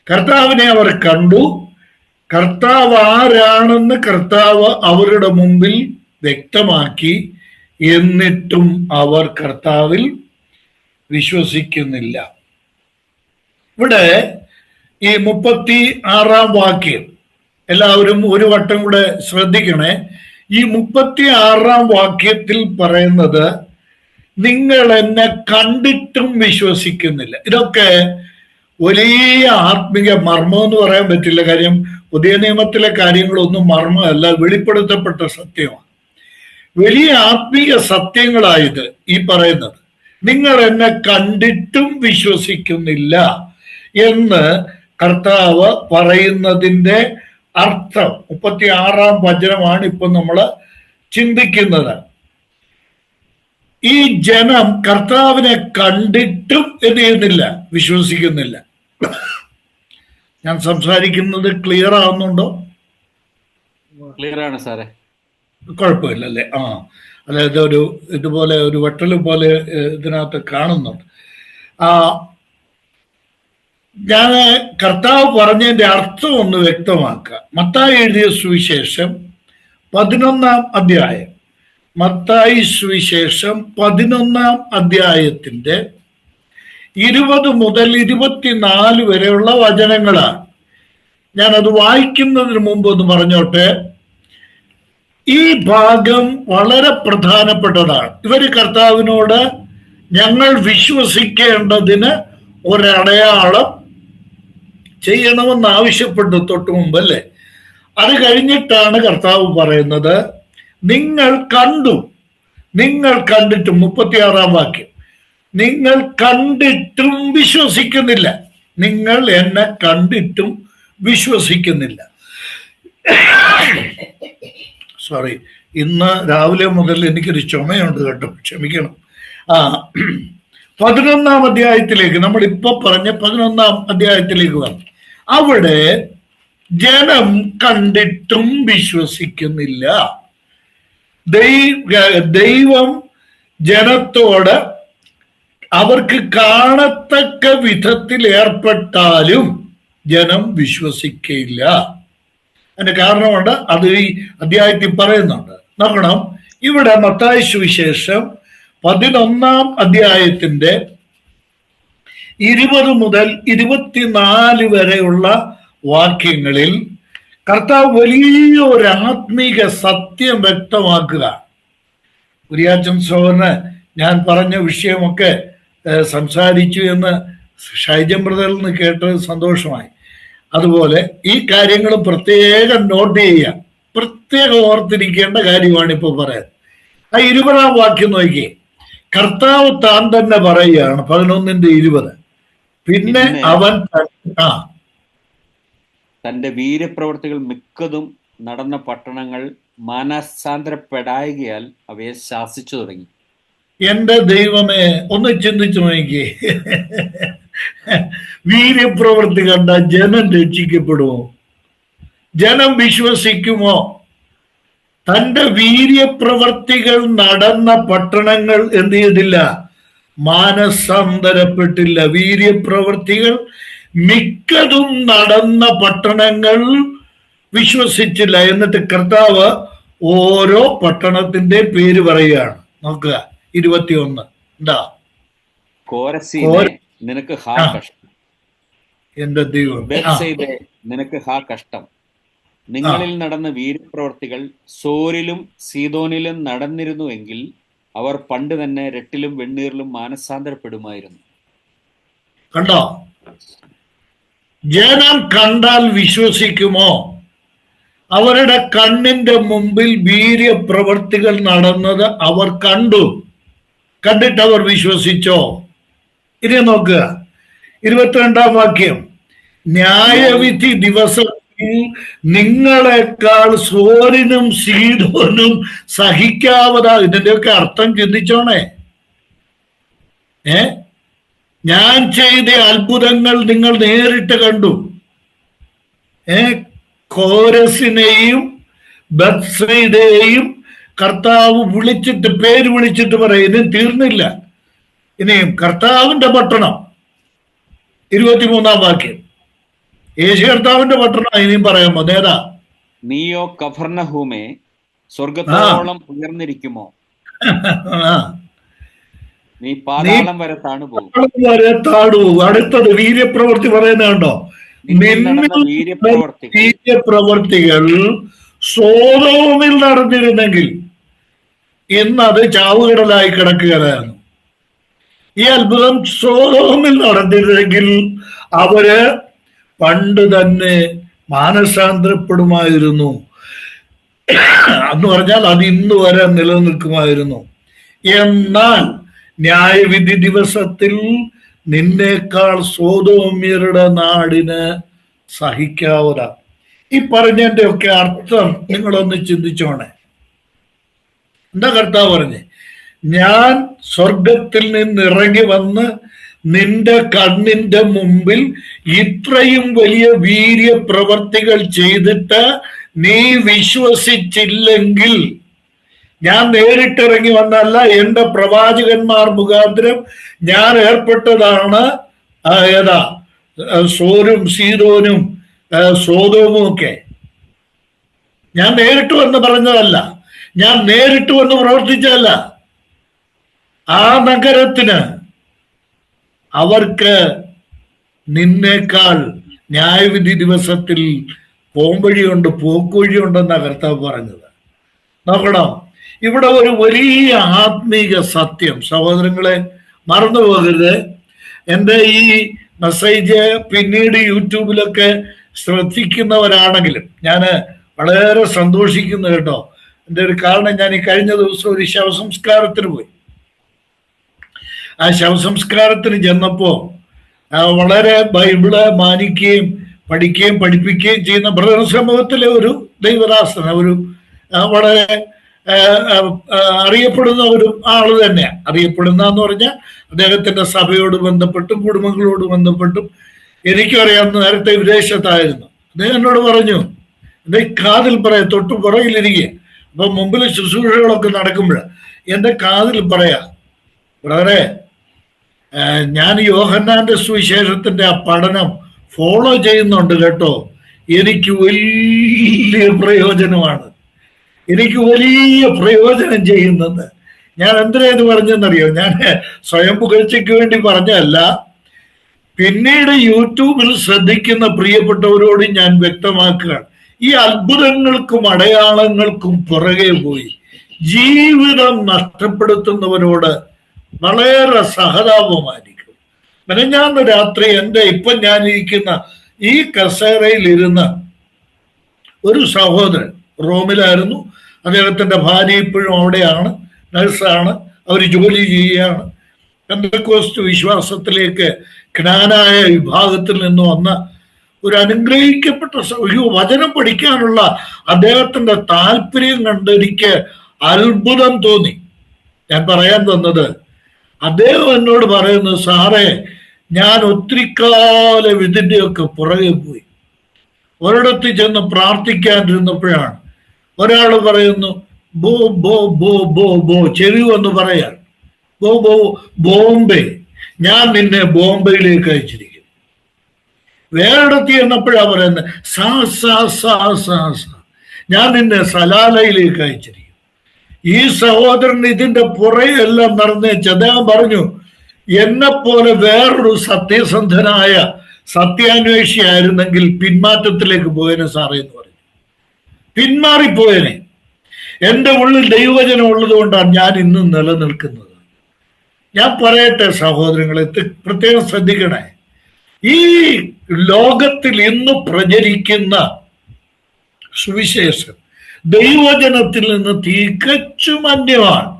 കർത്താവിനെ അവർ കണ്ടു. കർത്താവ് ആരാണെന്ന് കർത്താവ് അവരുടെ മുമ്പിൽ വ്യക്തമാക്കി. എന്നിട്ടും അവർ കർത്താവിൽ വിശ്വസിക്കുന്നില്ല. ഇവിടെ ഈ 36-ാം വാക്യം എല്ലാവരും ഒരു വട്ടം കൂടെ ശ്രദ്ധിക്കണേ. ഈ 36-ാം വാക്യത്തിൽ പറയുന്നത്, നിങ്ങൾ എന്നെ കണ്ടിട്ടും വിശ്വസിക്കുന്നില്ല. ഇതൊക്കെ വലിയ ആത്മീയ മർമ്മം എന്ന് പറയാൻ പറ്റില്ല. കാര്യം പുതിയ നിയമത്തിലെ കാര്യങ്ങളൊന്നും മർമ്മമല്ല, വെളിപ്പെടുത്തപ്പെട്ട സത്യമാണ്. വലിയ ആത്മീയ സത്യങ്ങളായത് ഈ പറയുന്നത്. നിങ്ങൾ എന്നെ കണ്ടിട്ടും വിശ്വസിക്കുന്നില്ല എന്ന് കർത്താവ് പറയുന്നതിൻ്റെ അർത്ഥം 36-ാം വചനമാണ് ഇപ്പൊ നമ്മൾ ചിന്തിക്കുന്നത്. ഈ ജനം കർത്താവിനെ കണ്ടിട്ടും എന്ത് ചെയ്യുന്നില്ല? വിശ്വസിക്കുന്നില്ല. ഞാൻ സംസാരിക്കുന്നത് ക്ലിയർ ആവുന്നുണ്ടോ? ക്ലിയർ ആണ് സാറേ. കുഴപ്പമില്ലല്ലേ? അതായത് ഇതുപോലെ ഒരു വെട്ടൽ പോലെ ഇതിനകത്ത് കാണുന്നുണ്ട്. ഞാൻ കർത്താവ് പറഞ്ഞതിന്റെ അർത്ഥം ഒന്ന് വ്യക്തമാക്കുക. മത്തായി എഴുതിയ സുവിശേഷം 11-ാം അധ്യായം, മത്തായി സുവിശേഷം 11-ാം അധ്യായത്തിന്റെ 20 മുതൽ 24 വരെയുള്ള വചനങ്ങളാണ്. ഞാനത് വായിക്കുന്നതിന് മുമ്പ് ഒന്ന് പറഞ്ഞോട്ടെ. ഈ ഭാഗം വളരെ പ്രധാനപ്പെട്ടതാണ്. ഇവര് കർത്താവിനോട് ഞങ്ങൾ വിശ്വസിക്കേണ്ടതിന് ഒരടയാളം ചെയ്യണമെന്ന് ആവശ്യപ്പെട്ടു തൊട്ട് മുമ്പല്ലേ. അത് കഴിഞ്ഞിട്ടാണ് കർത്താവ് പറയുന്നത്, നിങ്ങൾ കണ്ടിട്ടും 36-ാം വാക്യം, നിങ്ങൾ കണ്ടിട്ടും വിശ്വസിക്കുന്നില്ല. നിങ്ങൾ എന്നെ കണ്ടിട്ടും വിശ്വസിക്കുന്നില്ല. സോറി, ഇന്ന് രാവിലെ മുതൽ എനിക്കൊരു ചുമയുണ്ട് കേട്ടോ, ക്ഷമിക്കണം. 11-ാം അധ്യായത്തിലേക്ക്, നമ്മളിപ്പോ പറഞ്ഞ 11-ാം അധ്യായത്തിലേക്ക് വന്നു. അവിടെ ജനം കണ്ടിട്ടും വിശ്വസിക്കുന്നില്ല. ദൈവം ജനത്തോട് അവർക്ക് കാണത്തക്ക വിധത്തിൽ ഏർപ്പെട്ടാലും ജനം വിശ്വസിക്കയില്ല. അതിന്റെ കാരണമുണ്ട്, അത് ഈ അധ്യായത്തിൽ പറയുന്നുണ്ട്. നോക്കണം, ഇവിടെ മത്തായി സുവിശേഷം 11-ാം അധ്യായത്തിന്റെ 20 മുതൽ 24 വരെയുള്ള വാക്യങ്ങളിൽ കർത്താവ് വലിയൊരു ആത്മീക സത്യം വ്യക്തമാക്കുക. കുര്യാച്ചൻ സോഹറിന് ഞാൻ പറഞ്ഞ വിഷയമൊക്കെ സംസാരിച്ചു എന്ന് ഷൈജൻ ബ്രദറിൽ നിന്ന് കേട്ടത് സന്തോഷമായി. അതുപോലെ ഈ കാര്യങ്ങൾ പ്രത്യേകം നോട്ട് ചെയ്യുക, പ്രത്യേകം ഓർത്തിരിക്കേണ്ട കാര്യമാണ് ഇപ്പോൾ പറയാൻ. ആ 20-ാം വാക്യം നോക്കിയേ. കർത്താവ് താൻ തന്നെ പറയുകയാണ്, 11-20. പിന്നെ അവൻ തന്റെ വീര്യപ്രവർത്തികൾ മിക്കതും നടന്ന പട്ടണങ്ങൾ മാനസാന്തരപ്പെടായികയാൽ അവയെ ശാസിച്ചു തുടങ്ങി. എന്റെ ദൈവമേ, ഒന്ന് ചിന്തിച്ചു നോക്കിയേ. വീര്യപ്രവൃത്തി കണ്ട ജനം രക്ഷിക്കപ്പെടുമോ? ജനം വിശ്വസിക്കുമോ? തന്റെ വീര്യപ്രവർത്തികൾ നടന്ന പട്ടണങ്ങൾ എന്ത് ചെയ്തില്ല? മാനസാന്തരപ്പെട്ടില്ല. വീര്യപ്രവർത്തികൾ മിക്കതും നടന്ന പട്ടണങ്ങൾ വിശ്വസിച്ചില്ല. എന്നിട്ട് കർത്താവ് ഓരോ പട്ടണത്തിന്റെ പേര് പറയുകയാണ്. നോക്കുക 21. എന്താ? കോരസീനെ നിനക്ക് ഹാ കഷ്ടം, എന്റെ ദൈവം. ബേത്സയിദേ നിനക്ക് ഹാ കഷ്ടം. നിങ്ങളിൽ നടന്ന വീരപ്രവർത്തികൾ സോരിലും സീദോനിലും നടന്നിരുന്നുവെങ്കിൽ അവർ പണ്ട് തന്നെ രട്ടിലും വെണ്ണീറിലും മാനസാന്തരപ്പെടുമായിരുന്നു. കണ്ടോ? ജനം കണ്ടാൽ വിശ്വസിക്കുമോ? അവരുടെ കണ്ണിന്റെ മുമ്പിൽ വീര്യപ്രവർത്തികൾ നടന്നത് അവർ കണ്ടു. കണ്ടിട്ട് അവർ വിശ്വസിച്ചോ? ഇനി നോക്കുക 22-ാം വാക്യം. ന്യായവിധി ദിവസത്തിൽ നിങ്ങളെക്കാൾ സോരിനും സീദോനും സഹിക്കാവതാ. ഇതിന്റെയൊക്കെ അർത്ഥം ചിന്തിച്ചോണേ. ഞാൻ ചെയ്ത അത്ഭുതങ്ങൾ നിങ്ങൾ നേരിട്ട് കണ്ടു. കോരസിനെയും ബത്സയിദയെയും കർത്താവ് പേര് വിളിച്ചിട്ട് പറയും. ഇനിയും തീർന്നില്ല. ഇനിയും കർത്താവിന്റെ പട്ടണം 23-ാം വാക്യം. യേശു കർത്താവിന്റെ പട്ടണം ഇനിയും പറയാമോ? നേതാ, നീയോ കഫർനഹൂമേ സ്വർഗത്തോളം ഉയർന്നിരിക്കുമോ? നീ പാതാളം വരെ താണുപോകും. അടുത്തത് വീര്യപ്രവൃത്തി പറയുന്നുണ്ടോ? വീര്യപ്രവർത്തികൾ സോദോമിൽ നടന്നിരുന്നെങ്കിൽ ഇന്നത് ചാവുകടലായി കിടക്കുകയായിരുന്നു. ഈ അത്ഭുതം സോദോമിൽ നടന്നിരുന്നെങ്കിൽ അവര് പണ്ട് തന്നെ മാനസാന്തരപ്പെടുമായിരുന്നു. എന്ന് പറഞ്ഞാൽ അത് ഇന്ന് വരെ നിലനിൽക്കുമായിരുന്നു. എന്നാൽ ന്യായവിധി ദിവസത്തിൽ നിന്നേക്കാൾ സോദോമ്യരുടെ നാടിന് സഹിക്കാവുന്ന. ഈ പറഞ്ഞതിന്റെ ഒക്കെ അർത്ഥം നിങ്ങളൊന്ന് ചിന്തിച്ചോണേ. എന്താ കർത്താവ് പറഞ്ഞേ? ഞാൻ സ്വർഗത്തിൽ നിന്ന് ഇറങ്ങി വന്ന് നിന്റെ കണ്ണിന്റെ മുമ്പിൽ ഇത്രയും വലിയ വീര്യപ്രവർത്തികൾ ചെയ്തിട്ട് നീ വിശ്വസിച്ചില്ലെങ്കിൽ, ഞാൻ നേരിട്ടിറങ്ങി വന്നല്ല, എന്റെ പ്രവാചകന്മാർ മുഖാന്തരം ഞാൻ ഏർപ്പെട്ടതാണ് സോരും സീദോനും സോദോമും ഒക്കെ. ഞാൻ നേരിട്ട് വന്ന് പറഞ്ഞതല്ല, ഞാൻ നേരിട്ട് വന്ന് പ്രവർത്തിച്ചതല്ല. ആ നഗരത്തിന് അവർക്ക് നിന്നേക്കാൾ ന്യായവിധി ദിവസത്തിൽ പോംവഴിയുണ്ട്, പോക്കുവഴിയുണ്ടെന്നാണ് കർത്താവ് പറഞ്ഞത്. നോക്കണം, ഇവിടെ ഒരു വലിയ ആത്മീക സത്യം സഹോദരങ്ങളെ മറന്നു പോകരുത്. എൻ്റെ ഈ മെസ്സേജ് പിന്നീട് യൂട്യൂബിലൊക്കെ ശ്രദ്ധിക്കുന്നവരാണെങ്കിലും ഞാൻ വളരെ സന്തോഷിക്കുന്നു കേട്ടോ. എൻ്റെ ഒരു കാരണം, ഞാൻ ഈ കഴിഞ്ഞ ദിവസം ഒരു ശവസംസ്കാരത്തിന് പോയി. ആ ശവസംസ്കാരത്തിന് ചെന്നപ്പോ വളരെ ബൈബിള് മാനിക്കുകയും പഠിക്കുകയും പഠിപ്പിക്കുകയും ചെയ്യുന്ന ബ്രദർ സമൂഹത്തിലെ ഒരു ദൈവദാസന, ഒരു വളരെ അറിയപ്പെടുന്ന ഒരു ആള് തന്നെയാണ്. അറിയപ്പെടുന്ന എന്ന് പറഞ്ഞാൽ അദ്ദേഹത്തിന്റെ സഭയോട് ബന്ധപ്പെട്ടും കുടുംബങ്ങളോട് ബന്ധപ്പെട്ടും എനിക്കും അറിയാവുന്ന. നേരത്തെ വിദേശത്തായിരുന്നു. അദ്ദേഹം എന്നോട് പറഞ്ഞു, എന്റെ കാതിൽ പറയാ, തൊട്ട് പുറകിലിരിക്കുക. അപ്പൊ മുമ്പിൽ ശുശ്രൂഷകളൊക്കെ നടക്കുമ്പോൾ എന്റെ കാതിൽ പറയാ, വളരെ ഞാൻ യോഹന്നാന്റെ സുവിശേഷത്തിന്റെ ആ പഠനം ഫോളോ ചെയ്യുന്നുണ്ട് കേട്ടോ, എനിക്ക് വലിയ പ്രയോജനമാണ്, എനിക്ക് വലിയ പ്രയോജനം ചെയ്യുന്നത്. ഞാൻ എന്തിനാ ഇത് പറഞ്ഞെന്നറിയോ? ഞാൻ സ്വയം പുകഴ്ചയ്ക്ക് വേണ്ടി പറഞ്ഞല്ല. പിന്നീട് യൂട്യൂബിൽ ശ്രദ്ധിക്കുന്ന പ്രിയപ്പെട്ടവരോട് ഞാൻ വ്യക്തമാക്കുകയാണ്, ഈ അത്ഭുതങ്ങൾക്കും അടയാളങ്ങൾക്കും പുറകെ പോയി ജീവിതം നഷ്ടപ്പെടുത്തുന്നവരോട് വളരെ സഹതാപമായിരിക്കും. മെനഞ്ഞാന്ന് രാത്രി ഇപ്പം ഞാനിരിക്കുന്ന ഈ കസേരയിൽ ഇരുന്ന ഒരു സഹോദരൻ റോമിലായിരുന്നു. അദ്ദേഹത്തിന്റെ ഭാര്യ ഇപ്പോഴും അവിടെയാണ്, നഴ്സാണ്, അവർ ജോലി ചെയ്യുകയാണ്. പെന്തക്കോസ്ത് വിശ്വാസത്തിലേക്ക് ജ്ഞാനായ വിഭാഗത്തിൽ നിന്ന് വന്ന ഒരു അനുഗ്രഹിക്കപ്പെട്ട വചനം പഠിക്കാനുള്ള അദ്ദേഹത്തിന്റെ താല്പര്യം കണ്ട് എനിക്ക് അത്ഭുതം തോന്നി. ഞാൻ പറയാൻ തന്നത്, അദ്ദേഹം എന്നോട് പറയുന്നു, സാറേ ഞാൻ ഒത്തിരി കാലം ഇതിൻ്റെയൊക്കെ പുറകെ പോയി. ഒരിടത്ത് ചെന്ന് പ്രാർത്ഥിക്കാനിരുന്നപ്പോഴാണ് ഒരാൾ പറയുന്നു, ബോ ബോ ബോ ബോ ബോ ചെവി വന്ന് പറയാൻ, ബോ ബോ ബോംബെ, ഞാൻ നിന്നെ ബോംബെയിലേക്ക് അയച്ചിരിക്കും. വേറെടുത്ത് ചെന്നപ്പോഴാ പറയുന്നത് സാ സാ സാ സാ സാ, ഞാൻ നിന്നെ സലാലയിലേക്ക് അയച്ചിരിക്കും. ഈ സഹോദരൻ ഇതിന്റെ പുറകെ എല്ലാം നടന്നേച്ച് അദ്ദേഹം പറഞ്ഞു, എന്നെപ്പോലെ വേറൊരു സത്യസന്ധനായ സത്യാന്വേഷിയായിരുന്നെങ്കിൽ പിന്മാറ്റത്തിലേക്ക് പോയനെ സാറേ എന്ന് പറഞ്ഞു. പിന്മാറിപ്പോയനെ. എൻ്റെ ഉള്ളിൽ ദൈവവചനം ഉള്ളത് കൊണ്ടാണ് ഞാൻ ഇന്നും നിലനിൽക്കുന്നത്. ഞാൻ പറയട്ടെ സഹോദരങ്ങളെ, പ്രത്യേകം ശ്രദ്ധിക്കണേ, ഈ ലോകത്തിൽ ഇന്ന് പ്രചരിക്കുന്ന സുവിശേഷം ദൈവവചനത്തിൽ നിന്ന് തികച്ചും അന്യമാണ്.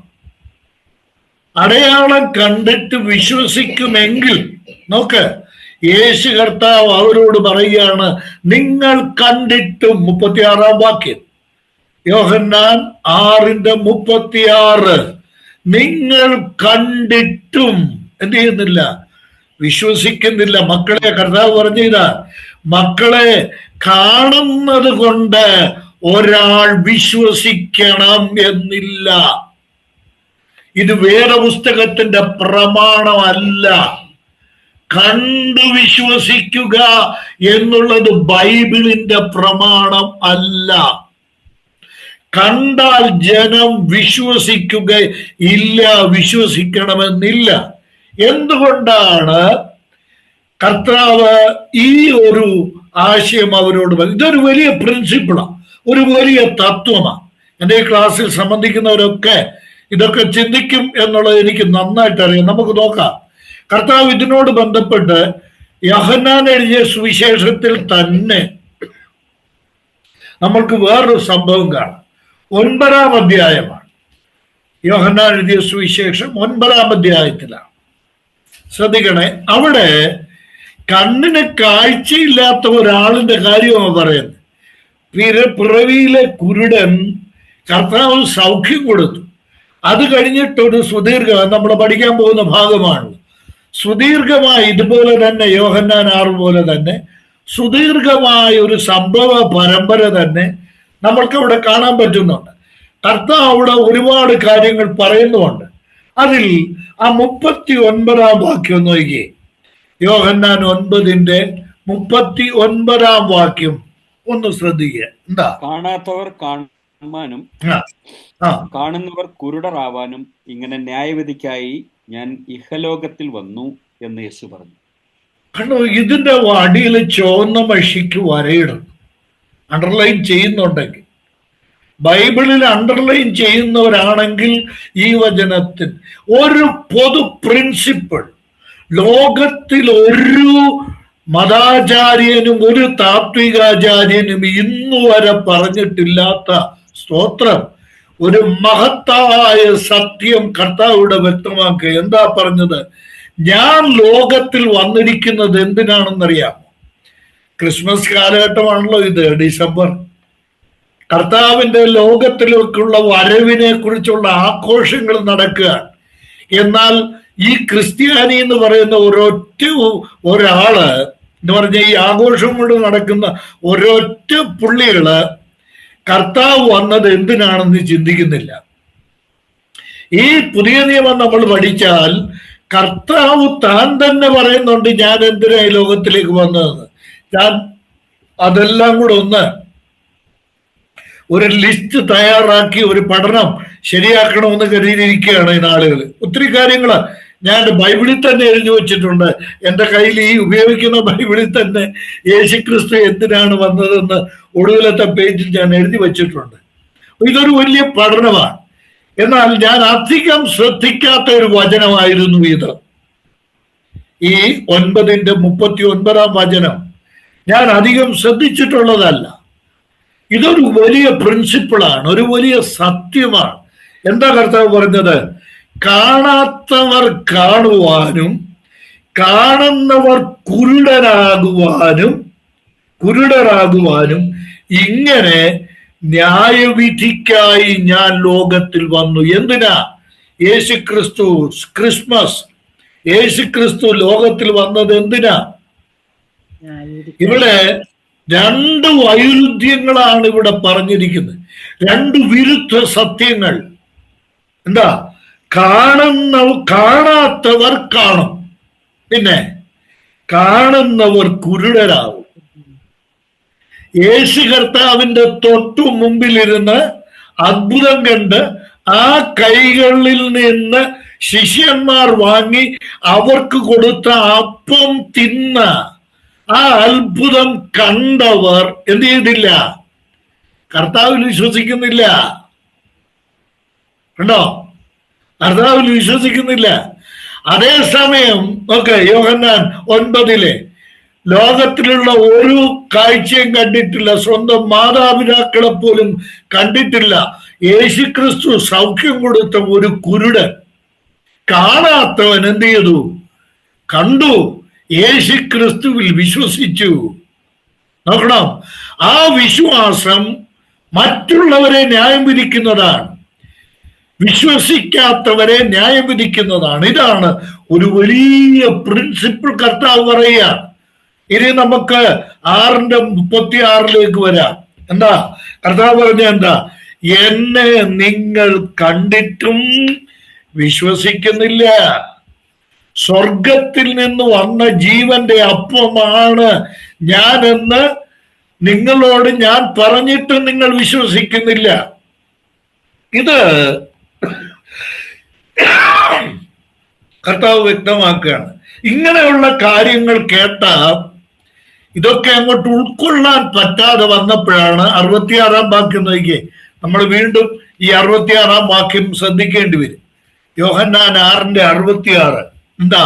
അടയാളം കണ്ടിട്ട് വിശ്വസിക്കുമെങ്കിൽ, നോക്ക്, യേശു കർത്താവ് അവരോട് പറയുകയാണ്, നിങ്ങൾ കണ്ടിട്ടും, 36 വാക്യം, യോഹന്നാൻ 6:36, നിങ്ങൾ കണ്ടിട്ടും എന്ത് ചെയ്യുന്നില്ല? വിശ്വസിക്കുന്നില്ല. മക്കളെ, കർത്താവ് പറഞ്ഞതാ, മക്കളെ, കാണുന്നത് കൊണ്ട് ഒരാൾ വിശ്വസിക്കണം എന്നില്ല. ഇത് വേദപുസ്തകത്തിന്റെ പ്രമാണമല്ല. കണ്ടു വിശ്വസിക്കുക എന്നുള്ളത് ബൈബിളിന്റെ പ്രമാണം അല്ല. കണ്ടാൽ ജനം വിശ്വസിക്കുക ഇല്ല, വിശ്വസിക്കണമെന്നില്ല. എന്തുകൊണ്ടാണ് കർത്താവ് ഈ ഒരു ആശയം അവരോട് പറഞ്ഞു? ഇതൊരു വലിയ പ്രിൻസിപ്പിളാണ്, ഒരു വലിയ തത്വമാണ്. എൻ്റെ ഈ ക്ലാസ്സിൽ സംബന്ധിക്കുന്നവരൊക്കെ ഇതൊക്കെ ചിന്തിക്കും എന്നുള്ളത് എനിക്ക് നന്നായിട്ട് അറിയാം. നമുക്ക് നോക്കാം. കർത്താവ് ഇതിനോട് ബന്ധപ്പെട്ട് യോഹന്നാൻ എഴുതിയ സുവിശേഷത്തിൽ തന്നെ നമ്മൾക്ക് വേറൊരു സംഭവം കാണാം. 9-ാം അധ്യായമാണ്. യോഹന്നാൻ എഴുതിയ സുവിശേഷം 9-ാം അധ്യായത്തിലാണ്. ശ്രദ്ധിക്കണേ, അവിടെ കണ്ണിന് കാഴ്ചയില്ലാത്ത ഒരാളിന്റെ കാര്യമാണ് പറയുന്നത്. പിറവിയിലെ കുരുടൻ കർത്താവ് സൗഖ്യം കൊടുത്തു. അത് കഴിഞ്ഞിട്ടൊരു നമ്മൾ പഠിക്കാൻ പോകുന്ന ഭാഗമാണ്. സുദീർഘമായി ഇതുപോലെ തന്നെ യോഹന്നാൻ 6 പോലെ തന്നെ സുദീർഘമായ ഒരു സംഭവ പരമ്പര തന്നെ നമ്മൾക്ക് അവിടെ കാണാൻ പറ്റുന്നുണ്ട്. കർത്താവ് അവിടെ ഒരുപാട് കാര്യങ്ങൾ പറയുന്നുമുണ്ട്. അതിൽ ആ 39-ാം വാക്യം നോക്കിയേ. യോഹന്നാൻ 9:39 വാക്യം ഒന്ന് ശ്രദ്ധിക്കുക. എന്താ? കാണാത്തവർ കാണുവാനും കാണുന്നവർ കുരുടരാവാനും ഇങ്ങനെ ന്യായവിധിക്കായി ഞാൻ ഇഹലോകത്തിൽ വന്നു എന്ന് യേശു പറഞ്ഞു. കണ്ടോ, ഇതിന്റെ അടിയിൽ ചുവന്ന മഷിക്ക് വരയിടും. അണ്ടർലൈൻ ചെയ്യുന്നുണ്ടെങ്കിൽ, ബൈബിളിൽ അണ്ടർലൈൻ ചെയ്യുന്നവരാണെങ്കിൽ ഈ വചനത്തിൽ ഒരു പൊതു പ്രിൻസിപ്പിൾ ലോകത്തിൽ ഒരു മതാചാര്യനും ഒരു താത്വികാചാര്യനും ഇന്നുവരെ പറഞ്ഞിട്ടില്ലാത്ത സ്തോത്രം, ഒരു മഹത്തായ സത്യം കർത്താവിടെ വ്യക്തമാക്കുക. എന്താ പറഞ്ഞത്? ഞാൻ ലോകത്തിൽ വന്നിരിക്കുന്നത് എന്തിനാണെന്നറിയാമോ? ക്രിസ്മസ് കാലഘട്ടമാണല്ലോ ഇത്, ഡിസംബർ. കർത്താവിന്റെ ലോകത്തിലേക്കുള്ള വരവിനെ കുറിച്ചുള്ള ആഘോഷങ്ങൾ നടക്കുകയാണ്. എന്നാൽ ഈ ക്രിസ്ത്യാനി എന്ന് പറയുന്ന ഒരാള് എന്ന് പറഞ്ഞ ഈ ആഘോഷം കൊണ്ട് നടക്കുന്ന ഒരൊറ്റ പുള്ളികള് കർത്താവ് വന്നത് എന്തിനാണെന്ന് ചിന്തിക്കുന്നില്ല. ഈ പുതിയ നിയമം നമ്മൾ പഠിച്ചാൽ കർത്താവ് താൻ തന്നെ പറയുന്നുണ്ട്, ഞാൻ എന്തിനാ ഈ ലോകത്തിലേക്ക് വന്നതെന്ന്. ഞാൻ അതെല്ലാം കൂടെ ഒരു ലിസ്റ്റ് തയ്യാറാക്കി ഒരു പഠനം ശരിയാക്കണമെന്ന് കരുതിയിരിക്കുകയാണ് ഈ നാളുകൾ. ഒത്തിരി കാര്യങ്ങൾ ഞാൻ ബൈബിളിൽ തന്നെ എഴുതി വച്ചിട്ടുണ്ട്. എൻ്റെ കയ്യിൽ ഈ ഉപയോഗിക്കുന്ന ബൈബിളിൽ തന്നെ യേശുക്രിസ്തു എന്തിനാണ് വന്നതെന്ന് ഒടുവിലത്തെ പേജിൽ ഞാൻ എഴുതി വച്ചിട്ടുണ്ട്. ഇതൊരു വലിയ പഠനമാണ്. എന്നാൽ ഞാൻ അധികം ശ്രദ്ധിക്കാത്ത ഒരു വചനമായിരുന്നു ഇത്. ഈ 9:39 വചനം ഞാൻ അധികം ശ്രദ്ധിച്ചിട്ടുള്ളതല്ല. ഇതൊരു വലിയ പ്രിൻസിപ്പിളാണ്, ഒരു വലിയ സത്യമാണ്. എന്താ കർത്താവ് പറഞ്ഞത്? കാണാത്തവർ കാണുവാനും കാണുന്നവർ കുരുടരാകുവാനും ഇങ്ങനെ ന്യായവിധിക്കായി ഞാൻ ലോകത്തിൽ വന്നു. എന്തിനാ? യേശുക്രിസ്തു ക്രിസ്മസ്, യേശുക്രിസ്തു ലോകത്തിൽ വന്നത് എന്തിനാ? ഇവിടെ 2 വൈരുദ്ധ്യങ്ങളാണ് ഇവിടെ പറഞ്ഞിരിക്കുന്നത്, 2 വിരുദ്ധ സത്യങ്ങൾ. എന്താ? കാണാത്തവർ കാണും, പിന്നെ കാണുന്നവർ കുരുടരാകും. യേശു കർത്താവിന്റെ തൊട്ടു മുമ്പിലിരുന്ന് അത്ഭുതം കണ്ട് ആ കൈകളിൽ നിന്ന് ശിഷ്യന്മാർ വാങ്ങി അവർക്ക് കൊടുത്ത അപ്പം തിന്ന ആ അത്ഭുതം കണ്ടവർ എന്ത് ചെയ്തില്ല? കർത്താവിൽ വിശ്വസിക്കുന്നില്ല. കണ്ടോ? കർത്താവിൽ വിശ്വസിക്കുന്നില്ല. അതേസമയം യോഹന്നാൻ 9 ലോകത്തിലുള്ള ഒരു കാഴ്ചയും കണ്ടിട്ടില്ല, സ്വന്തം മാതാപിതാക്കളെ പോലും കണ്ടിട്ടില്ല. യേശുക്രിസ്തു സൗഖ്യം കൊടുത്ത ഒരു കുരുടൻ, കാണാത്തവൻ എന്ത് ചെയ്തു? കണ്ടു, യേശുക്രിസ്തുവിൽ വിശ്വസിച്ചു. നോക്കണം, ആ വിശ്വാസം മറ്റുള്ളവരെ ന്യായം വിധിക്കുന്നതാണ്, വിശ്വസിക്കാത്തവരെ ന്യായം വിധിക്കുന്നതാണ്. ഇതാണ് ഒരു വലിയ പ്രിൻസിപ്പിൾ കർത്താവ് പറയുക. ഇനി നമുക്ക് 6:36 വരാം. എന്താ കർത്താവ് പറഞ്ഞ? എന്താ? എന്നെ നിങ്ങൾ കണ്ടിട്ടും വിശ്വസിക്കുന്നില്ല. സ്വർഗത്തിൽ നിന്ന് വന്ന ജീവന്റെ അപ്പമാണ് ഞാനെന്ന് നിങ്ങളോട് ഞാൻ പറഞ്ഞിട്ടും നിങ്ങൾ വിശ്വസിക്കുന്നില്ല. ഇത് കർത്താവ് വ്യക്തമാക്കുകയാണ്. ഇങ്ങനെയുള്ള കാര്യങ്ങൾ കേട്ട ഇതൊക്കെ അങ്ങോട്ട് ഉൾക്കൊള്ളാൻ പറ്റാതെ വന്നപ്പോഴാണ് 66 വാക്യം നോക്കിയേ. നമ്മൾ വീണ്ടും ഈ 66 വാക്യം ശ്രദ്ധിക്കേണ്ടി വരും. യോഹന്നാൻ 6:66. എന്താ?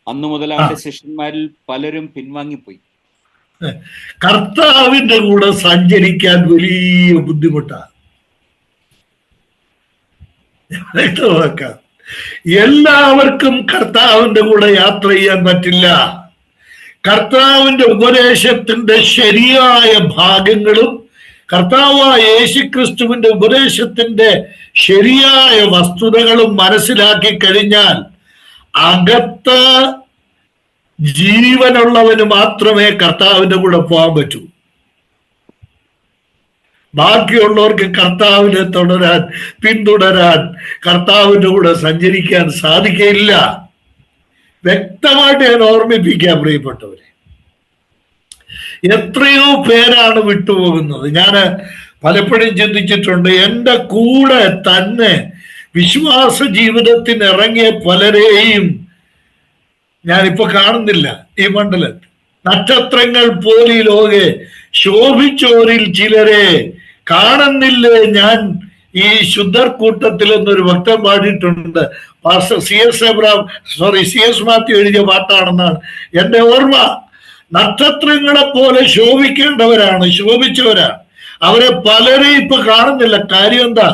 അന്നു മുതൽ അവന്റെ ശിഷ്യന്മാരിൽ പലരും പിൻവാങ്ങിപ്പോയി. കർത്താവിന്റെ കൂടെ സഞ്ചരിക്കാൻ വലിയ ബുദ്ധിമുട്ടാണ്. വ്യക്തമാക്കാം, എല്ലാവർക്കും കർത്താവിന്റെ കൂടെ യാത്ര ചെയ്യാൻ പറ്റില്ല. കർത്താവിന്റെ ഉപദേശത്തിന്റെ ശരിയായ ഭാഗങ്ങളും കർത്താവായ യേശുക്രിസ്തുവിന്റെ ഉപദേശത്തിന്റെ ശരിയായ വസ്തുതകളും മനസ്സിലാക്കി കഴിഞ്ഞാൽ അകത്ത് ജീവനുള്ളവന് മാത്രമേ കർത്താവിന്റെ കൂടെ പോകാൻ പറ്റൂ. ബാക്കിയുള്ളവർക്ക് കർത്താവിനെ പിന്തുടരാൻ കർത്താവിന്റെ കൂടെ സഞ്ചരിക്കാൻ സാധിക്കില്ല. വ്യക്തമായിട്ട് ഞാൻ ഓർമ്മിപ്പിക്കാം പ്രിയപ്പെട്ടവരെ. എത്രയോ പേരാണ് വിട്ടുപോകുന്നത്. ഞാൻ പലപ്പോഴും ചിന്തിച്ചിട്ടുണ്ട്. എൻ്റെ കൂടെ തന്നെ വിശ്വാസ ജീവിതത്തിന് ഇറങ്ങിയ പലരെയും ഞാനിപ്പോ കാണുന്നില്ല ഈ മണ്ഡലത്തിൽ. നക്ഷത്രങ്ങൾ പോലെ ലോകെ ശോഭിച്ചോരിൽ ചിലരെ കാണുന്നില്ലേ ഞാൻ ഈ ശുദ്ധർ കൂട്ടത്തിൽ എന്നൊരു ഭക്തൻ പാടിയിട്ടുണ്ട്. പാസ്റ്റർ CS മാത്യു എഴുതിയ പാട്ടാണെന്നാണ് എൻ്റെ ഓർമ്മ. നക്ഷത്രങ്ങളെ പോലെ ശോഭിക്കേണ്ടവരാണ്, ശോഭിച്ചവരാണ്. അവരെ പലരെയും ഇപ്പൊ കാണുന്നില്ല. കാര്യം എന്താ?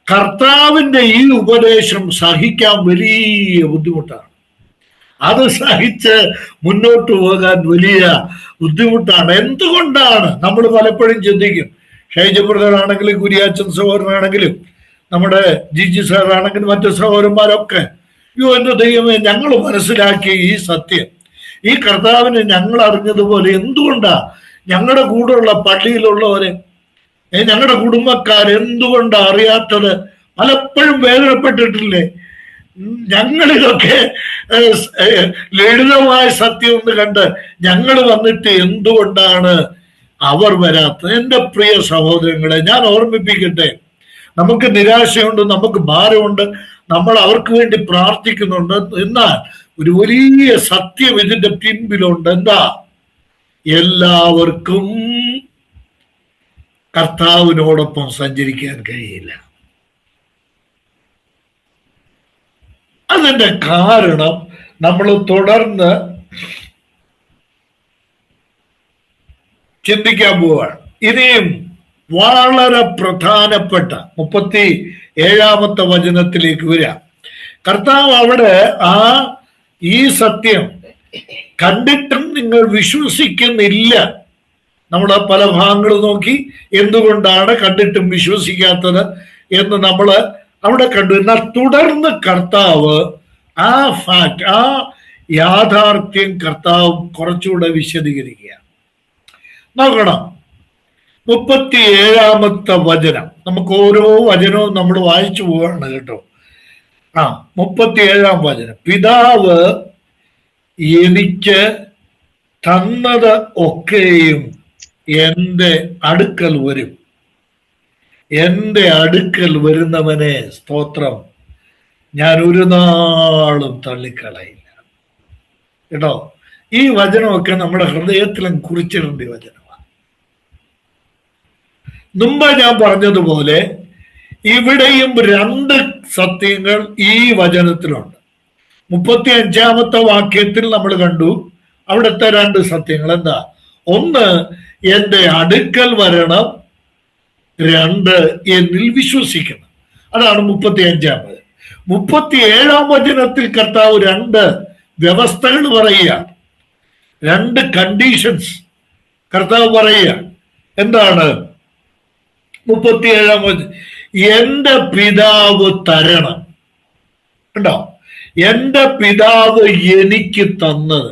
കർത്താവിന്റെ ഈ ഉപദേശം സഹിക്കാൻ വലിയ ബുദ്ധിമുട്ടാണ്. അത് സഹിച്ച് മുന്നോട്ട് പോകാൻ വലിയ ബുദ്ധിമുട്ടാണ്. എന്തുകൊണ്ടാണ്? നമ്മൾ പലപ്പോഴും ചിന്തിക്കും. ഷൈജ ബ്രദറാണെങ്കിലും കുര്യാച്ചൻ സഹോദരനാണെങ്കിലും നമ്മുടെ ജിജി സാറാണെങ്കിലും മറ്റു സഹോദരന്മാരൊക്കെ, എന്റെ ദൈവമേ, ഞങ്ങൾ മനസ്സിലാക്കിയ ഈ സത്യം, ഈ കർത്താവിനെ ഞങ്ങൾ അറിഞ്ഞതുപോലെ എന്തുകൊണ്ടാ ഞങ്ങളുടെ കൂടെയുള്ള പള്ളിയിലുള്ളവരെ, ഞങ്ങളുടെ കുടുംബക്കാർ എന്തുകൊണ്ടാ അറിയാത്തത്? പലപ്പോഴും വേദനപ്പെട്ടിട്ടില്ലേ? ഞങ്ങളിതൊക്കെ ലളിതമായ സത്യം ഒന്ന് കണ്ട് ഞങ്ങൾ വന്നിട്ട് എന്തുകൊണ്ടാണ് അവർ വരാത്തത്? എൻ്റെ പ്രിയ സഹോദരങ്ങളെ, ഞാൻ ഓർമ്മിപ്പിക്കട്ടെ, നമുക്ക് നിരാശയുണ്ട്, നമുക്ക് ഭാരമുണ്ട്, നമ്മൾ അവർക്ക് വേണ്ടി പ്രാർത്ഥിക്കുന്നുണ്ട്. എന്നാൽ ഒരു വലിയ സത്യം ഇതിന്റെ പിൻപിലുണ്ട്. എന്താ? എല്ലാവർക്കും കർത്താവിനോടൊപ്പം സഞ്ചരിക്കാൻ കഴിയില്ല. അതിന്റെ കാരണം നമ്മൾ തുടർന്ന് ചിന്തിക്കാൻ പോവുകയാണ്. ഇനിയും വളരെ പ്രധാനപ്പെട്ട 37 വചനത്തിലേക്ക് വരാം. കർത്താവ് അവിടെ ഈ സത്യം കണ്ടിട്ടും നിങ്ങൾ വിശ്വസിക്കുന്നില്ല. നമ്മൾ പല ഭാഗങ്ങൾ നോക്കി എന്തുകൊണ്ടാണ് കണ്ടിട്ടും വിശ്വസിക്കാത്തത് എന്ന് നമ്മൾ അവിടെ കണ്ടു. എന്നാൽ തുടർന്ന് കർത്താവ് ആ ഫാക്ട്, ആ യാഥാർത്ഥ്യം കർത്താവ് കുറച്ചുകൂടെ വിശദീകരിക്കുക. നോക്കണം, 37 വചനം. നമുക്ക് ഓരോ വചനവും നമ്മൾ വായിച്ചു പോവുകയാണ് കേട്ടോ. 37 വചനം. പിതാവ് എനിക്ക് തന്നത് ഒക്കെയും എൻ്റെ അടുക്കൽ വരും. എൻ്റെ അടുക്കൽ വരുന്നവനെ, സ്തോത്രം, ഞാൻ ഒരു നാളും തള്ളിക്കളയില്ല. കേട്ടോ, ഈ വചനമൊക്കെ നമ്മുടെ ഹൃദയത്തിലും കുറിച്ചിടേണ്ട വചനമാണ്. മുമ്പ് ഞാൻ പറഞ്ഞതുപോലെ ഇവിടെയും രണ്ട് സത്യങ്ങൾ ഈ വചനത്തിലുണ്ട്. 35-ാമത്തെ വാക്യത്തിൽ നമ്മൾ കണ്ടു അവിടുത്തെ രണ്ട് സത്യങ്ങൾ. എന്താ? ഒന്ന്, എൻ്റെ അടുക്കൽ വരണം. രണ്ട്, എന്നിൽ വിശ്വസിക്കണം. അതാണ് 35-ാമത്. 37-ാം വചനത്തിൽ കർത്താവ് രണ്ട് വ്യവസ്ഥകൾ പറയുകയാണ്, രണ്ട് കണ്ടീഷൻസ് കർത്താവ് പറയുകയാണ്. എന്താണ്? 37-ാം വചനം, എൻ്റെ പിതാവ് തരണം. കണ്ടോ? എൻ്റെ പിതാവ് എനിക്ക് തന്നത്.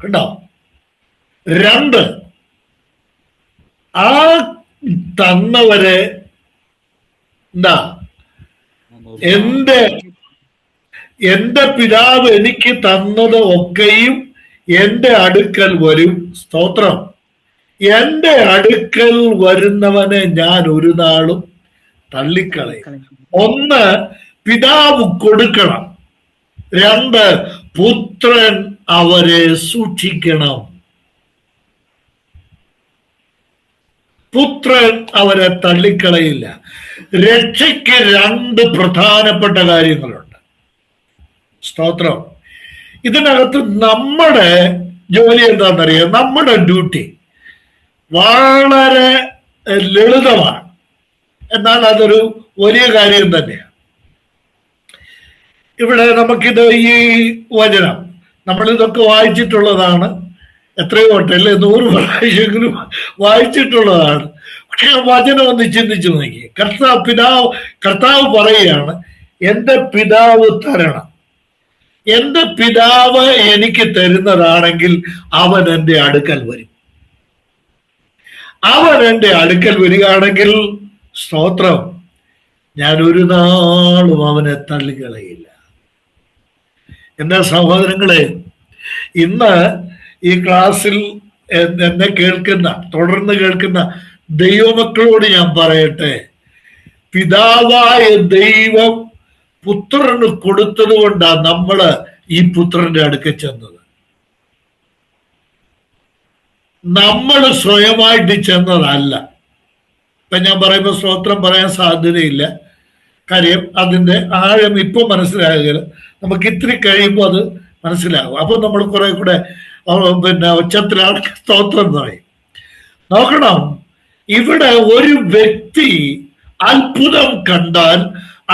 കണ്ടോ? രണ്ട്, ആ തന്നവരെ എന്താ? എൻ്റെ പിതാവ് എനിക്ക് തന്നത് ഒക്കെയും എൻ്റെ അടുക്കൽ വരും. സ്തോത്രം. എൻ്റെ അടുക്കൽ വരുന്നവനെ ഞാൻ ഒരു നാളും തള്ളിക്കളയും. ഒന്ന്, പിതാവ് കൊടുക്കണം. രണ്ട്, പുത്രൻ അവരെ സൂക്ഷിക്കണം. പുത്രൻ അവരെ തള്ളിക്കളയില്ല. രക്ഷയ്ക്ക് രണ്ട് പ്രധാനപ്പെട്ട കാര്യങ്ങളുണ്ട്. സ്തോത്രം. ഇതിനകത്ത് നമ്മുടെ ജോലി എന്താണെന്നറിയാം. നമ്മുടെ ഡ്യൂട്ടി വളരെ ലളിതമാണ്, എന്നാൽ അതൊരു വലിയ കാര്യം തന്നെയാണ്. ഇവിടെ നമുക്കിത് ഈ വചനം നമ്മളിതൊക്കെ വായിച്ചിട്ടുള്ളതാണ്. എത്രയോ വട്ടല്ലേ, 100 പ്രാവശ്യമെങ്കിലും വായിച്ചിട്ടുള്ളതാണ്. പക്ഷെ ആ വചനം ഒന്ന് ചിന്തിച്ചു നോക്കി. കർത്താവ് പറയുകയാണ്, എൻ്റെ പിതാവ് തരണം. എൻ്റെ പിതാവ് എനിക്ക് തരുന്നതാണെങ്കിൽ അവൻ എൻ്റെ അടുക്കൽ വരും. അവൻ എൻ്റെ അടുക്കൽ വരികയാണെങ്കിൽ, സ്തോത്രം, ഞാൻ ഒരു നാളും അവനെ തള്ളിക്കളയില്ല. എൻ്റെ സഹോദരങ്ങളെ, ഇന്ന് ഈ ക്ലാസ്സിൽ എന്നെ കേൾക്കുന്ന, തുടർന്ന് കേൾക്കുന്ന ദൈവമക്കളോട് ഞാൻ പറയട്ടെ, പിതാവായ ദൈവം പുത്രന് കൊടുത്തത് കൊണ്ടാണ് നമ്മള് ഈ പുത്രന്റെ അടുക്കൽ ചെന്നത്. നമ്മൾ സ്വയമായിട്ട് ചെന്നതല്ല. ഇപ്പൊ ഞാൻ പറയുമ്പോൾ സ്തോത്രം പറയാൻ സാധ്യതയില്ല. കാര്യം അതിന്റെ ആഴം ഇപ്പൊ മനസ്സിലാകുക, നമുക്ക് ഇത്തിരി കഴിയുമ്പോൾ അത് മനസ്സിലാകും. അപ്പൊ നമ്മൾ കുറെ കൂടെ ഉച്ചത്തിലാണ് സ്തോത്രം എന്ന് പറയും. നോക്കണം, ഇവിടെ ഒരു വ്യക്തി അത്ഭുതം കണ്ടാൽ,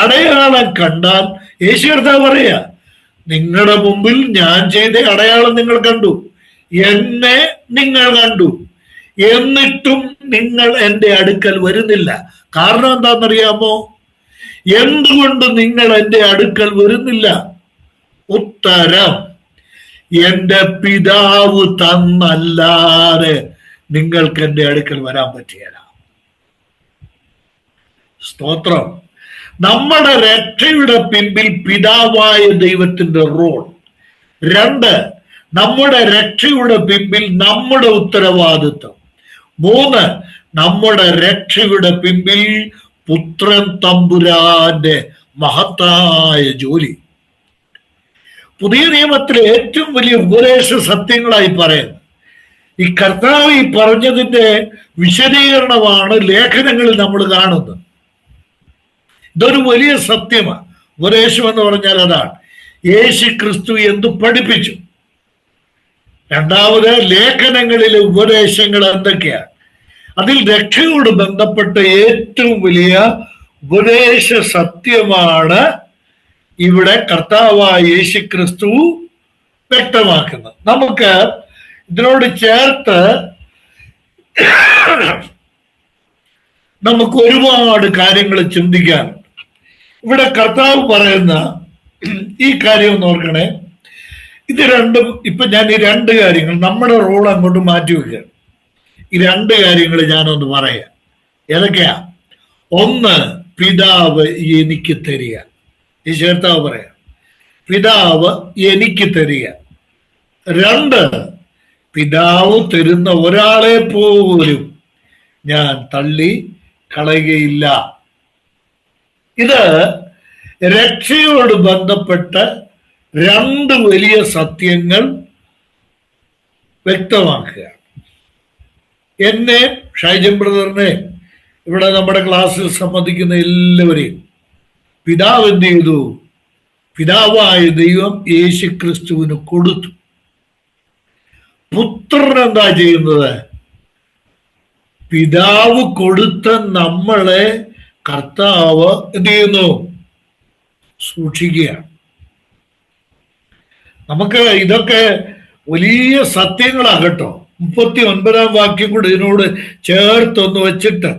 അടയാളം കണ്ടാൽ, യേശു കർത്താവ് പറയാ, നിങ്ങളുടെ മുമ്പിൽ ഞാൻ ചെയ്ത അടയാളം നിങ്ങൾ കണ്ടു, എന്നെ നിങ്ങൾ കണ്ടു, എന്നിട്ടും നിങ്ങൾ എൻ്റെ അടുക്കൽ വരുന്നില്ല. കാരണം എന്താണെന്നറിയാമോ? എന്തുകൊണ്ട് നിങ്ങൾ എൻ്റെ അടുക്കൽ വരുന്നില്ല? ഉത്തരം, എൻ്റെ പിതാവ് തന്നല്ലാതെ നിങ്ങൾക്ക് എൻ്റെ അടുക്കൽ വരാൻ പറ്റിയല്ല. സ്തോത്രം. നമ്മുടെ രക്ഷയുടെ പിൻപിൽ പിതാവായ ദൈവത്തിന്റെ റോൾ. രണ്ട്, നമ്മുടെ രക്ഷയുടെ പിൻപിൽ നമ്മുടെ ഉത്തരവാദിത്വം. മൂന്ന്, നമ്മുടെ രക്ഷയുടെ പിൻപിൽ പുത്രൻ തമ്പുരാന്റെ മഹത്തായ ജോലി. പുതിയ നിയമത്തിലെ ഏറ്റവും വലിയ ഉപദേശ സത്യങ്ങളായി പറയുന്നത് ഈ കർത്താവ് ഈ പറഞ്ഞതിന്റെ വിശദീകരണമാണ് ലേഖനങ്ങളിൽ നമ്മൾ കാണുന്നത്. ഇതൊരു വലിയ സത്യമാണ്. ഉപദേശം എന്ന് പറഞ്ഞാൽ അതാണ്, യേശു ക്രിസ്തു എന്തു പഠിപ്പിച്ചു. രണ്ടാമത്, ലേഖനങ്ങളിലെ ഉപദേശങ്ങൾ എന്തൊക്കെയാണ്. അതിൽ രക്ഷയോട് ബന്ധപ്പെട്ട ഏറ്റവും വലിയ ഉപദേശ സത്യമാണ് ഇവിടെ കർത്താവായ യേശു ക്രിസ്തു വ്യക്തമാക്കുന്നത്. നമുക്ക് ഇതിനോട് ചേർത്ത് നമുക്ക് ഒരുപാട് കാര്യങ്ങൾ ചിന്തിക്കാനുണ്ട്. ഇവിടെ കർത്താവ് പറയുന്ന ഈ കാര്യം ഒന്ന് ഓർക്കണേ. ഇത് രണ്ടും ഇപ്പൊ ഞാൻ ഈ രണ്ട് കാര്യങ്ങൾ നമ്മുടെ റോൾ അങ്ങോട്ട് മാറ്റി വെക്കുകയാണ്. ഈ രണ്ട് കാര്യങ്ങൾ ഞാനൊന്ന് പറയാം. ഏതൊക്കെയാ? ഒന്ന്, പിതാവ് എനിക്ക് തരിക. ഈ ചേർത്താവ് പറയാം, പിതാവ് എനിക്ക് തരിക. രണ്ട്, പിതാവ് തരുന്ന ഒരാളെ പോലും ഞാൻ തള്ളി കളയുകയില്ല. ഇത് രക്ഷയോട് ബന്ധപ്പെട്ട രണ്ട് വലിയ സത്യങ്ങൾ വ്യക്തമാക്കുക. എന്നെ, ഷൈജൻ ബ്രദറിനെ, ഇവിടെ നമ്മുടെ ക്ലാസ്സിൽ സംബന്ധിക്കുന്ന എല്ലാവരെയും പിതാവ് എന്ത് ചെയ്തു? പിതാവായ ദൈവം യേശു ക്രിസ്തുവിന് കൊടുത്തു. പുത്രൻ എന്താ ചെയ്യുന്നത്? പിതാവ് കൊടുത്ത നമ്മളെ കർത്താവ് എന്ത് ചെയ്യുന്നു? സൂക്ഷിക്കുകയാണ്. നമുക്ക് ഇതൊക്കെ വലിയ സത്യങ്ങളാകട്ടോ. 39 വാക്യം കൂടെ ഇതിനോട് ചേർത്തൊന്ന് വെച്ചിട്ട്,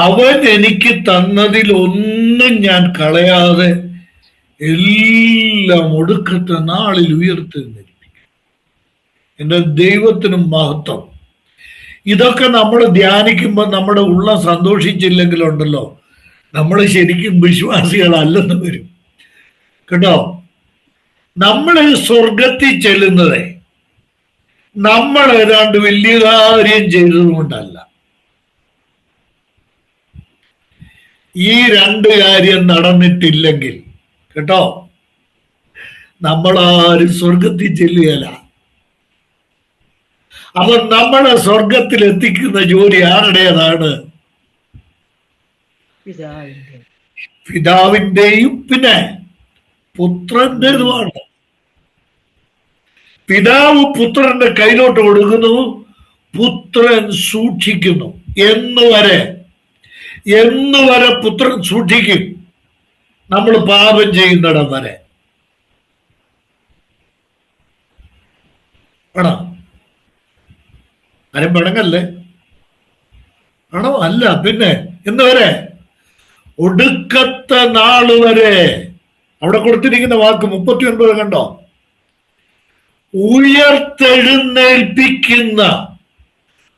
അവൻ എനിക്ക് തന്നതിൽ ഒന്നും ഞാൻ കളയാതെ എല്ലാം ഒടുക്കത്തെ നാളിൽ ഉയർത്തെഴുന്നേൽപ്പിക്കും. എൻ്റെ ദൈവത്തിനും മഹത്വം. ഇതൊക്കെ നമ്മൾ ധ്യാനിക്കുമ്പോൾ നമ്മുടെ ഉള്ളം സന്തോഷിച്ചില്ലെങ്കിലുണ്ടല്ലോ, നമ്മൾ ശരിക്കും വിശ്വാസികളല്ലെന്ന് വരും കേട്ടോ. നമ്മൾ സ്വർഗത്തിൽ ചെല്ലുന്നത് നമ്മൾ ഏതാണ്ട് വലിയ കാര്യം ചെയ്തതുകൊണ്ടല്ല. ഈ രണ്ട് കാര്യം നടന്നിട്ടില്ലെങ്കിൽ കേട്ടോ, നമ്മളാരും സ്വർഗത്തിൽ ചെല്ലുകയല്ല. അപ്പൊ നമ്മളെ സ്വർഗത്തിൽ എത്തിക്കുന്ന ജോലി ആരുടേതാണ്? പിതാവിൻ്റെയും പിന്നെ പുത്രൻ്റെതുമാണ്. പിതാവ് പുത്രന്റെ കയ്യിലോട്ട് കൊടുക്കുന്നു, പുത്രൻ സൂക്ഷിക്കുന്നു. എന്നുവരെ പുത്രൻ സൂക്ഷിക്കും? നമ്മൾ പാപം ചെയ്യുന്നിടം വരെ. ആണോ? ആരും പണങ്ങല്ലേ? ആണോ? അല്ല. പിന്നെ എന്ന് വരെ? ഒടുക്കത്തെ നാള് വരെ. അവിടെ കൊടുത്തിരിക്കുന്ന വാക്ക് 39 കണ്ടോ? ഉയർത്തെഴുന്നേൽപ്പിക്കുന്ന,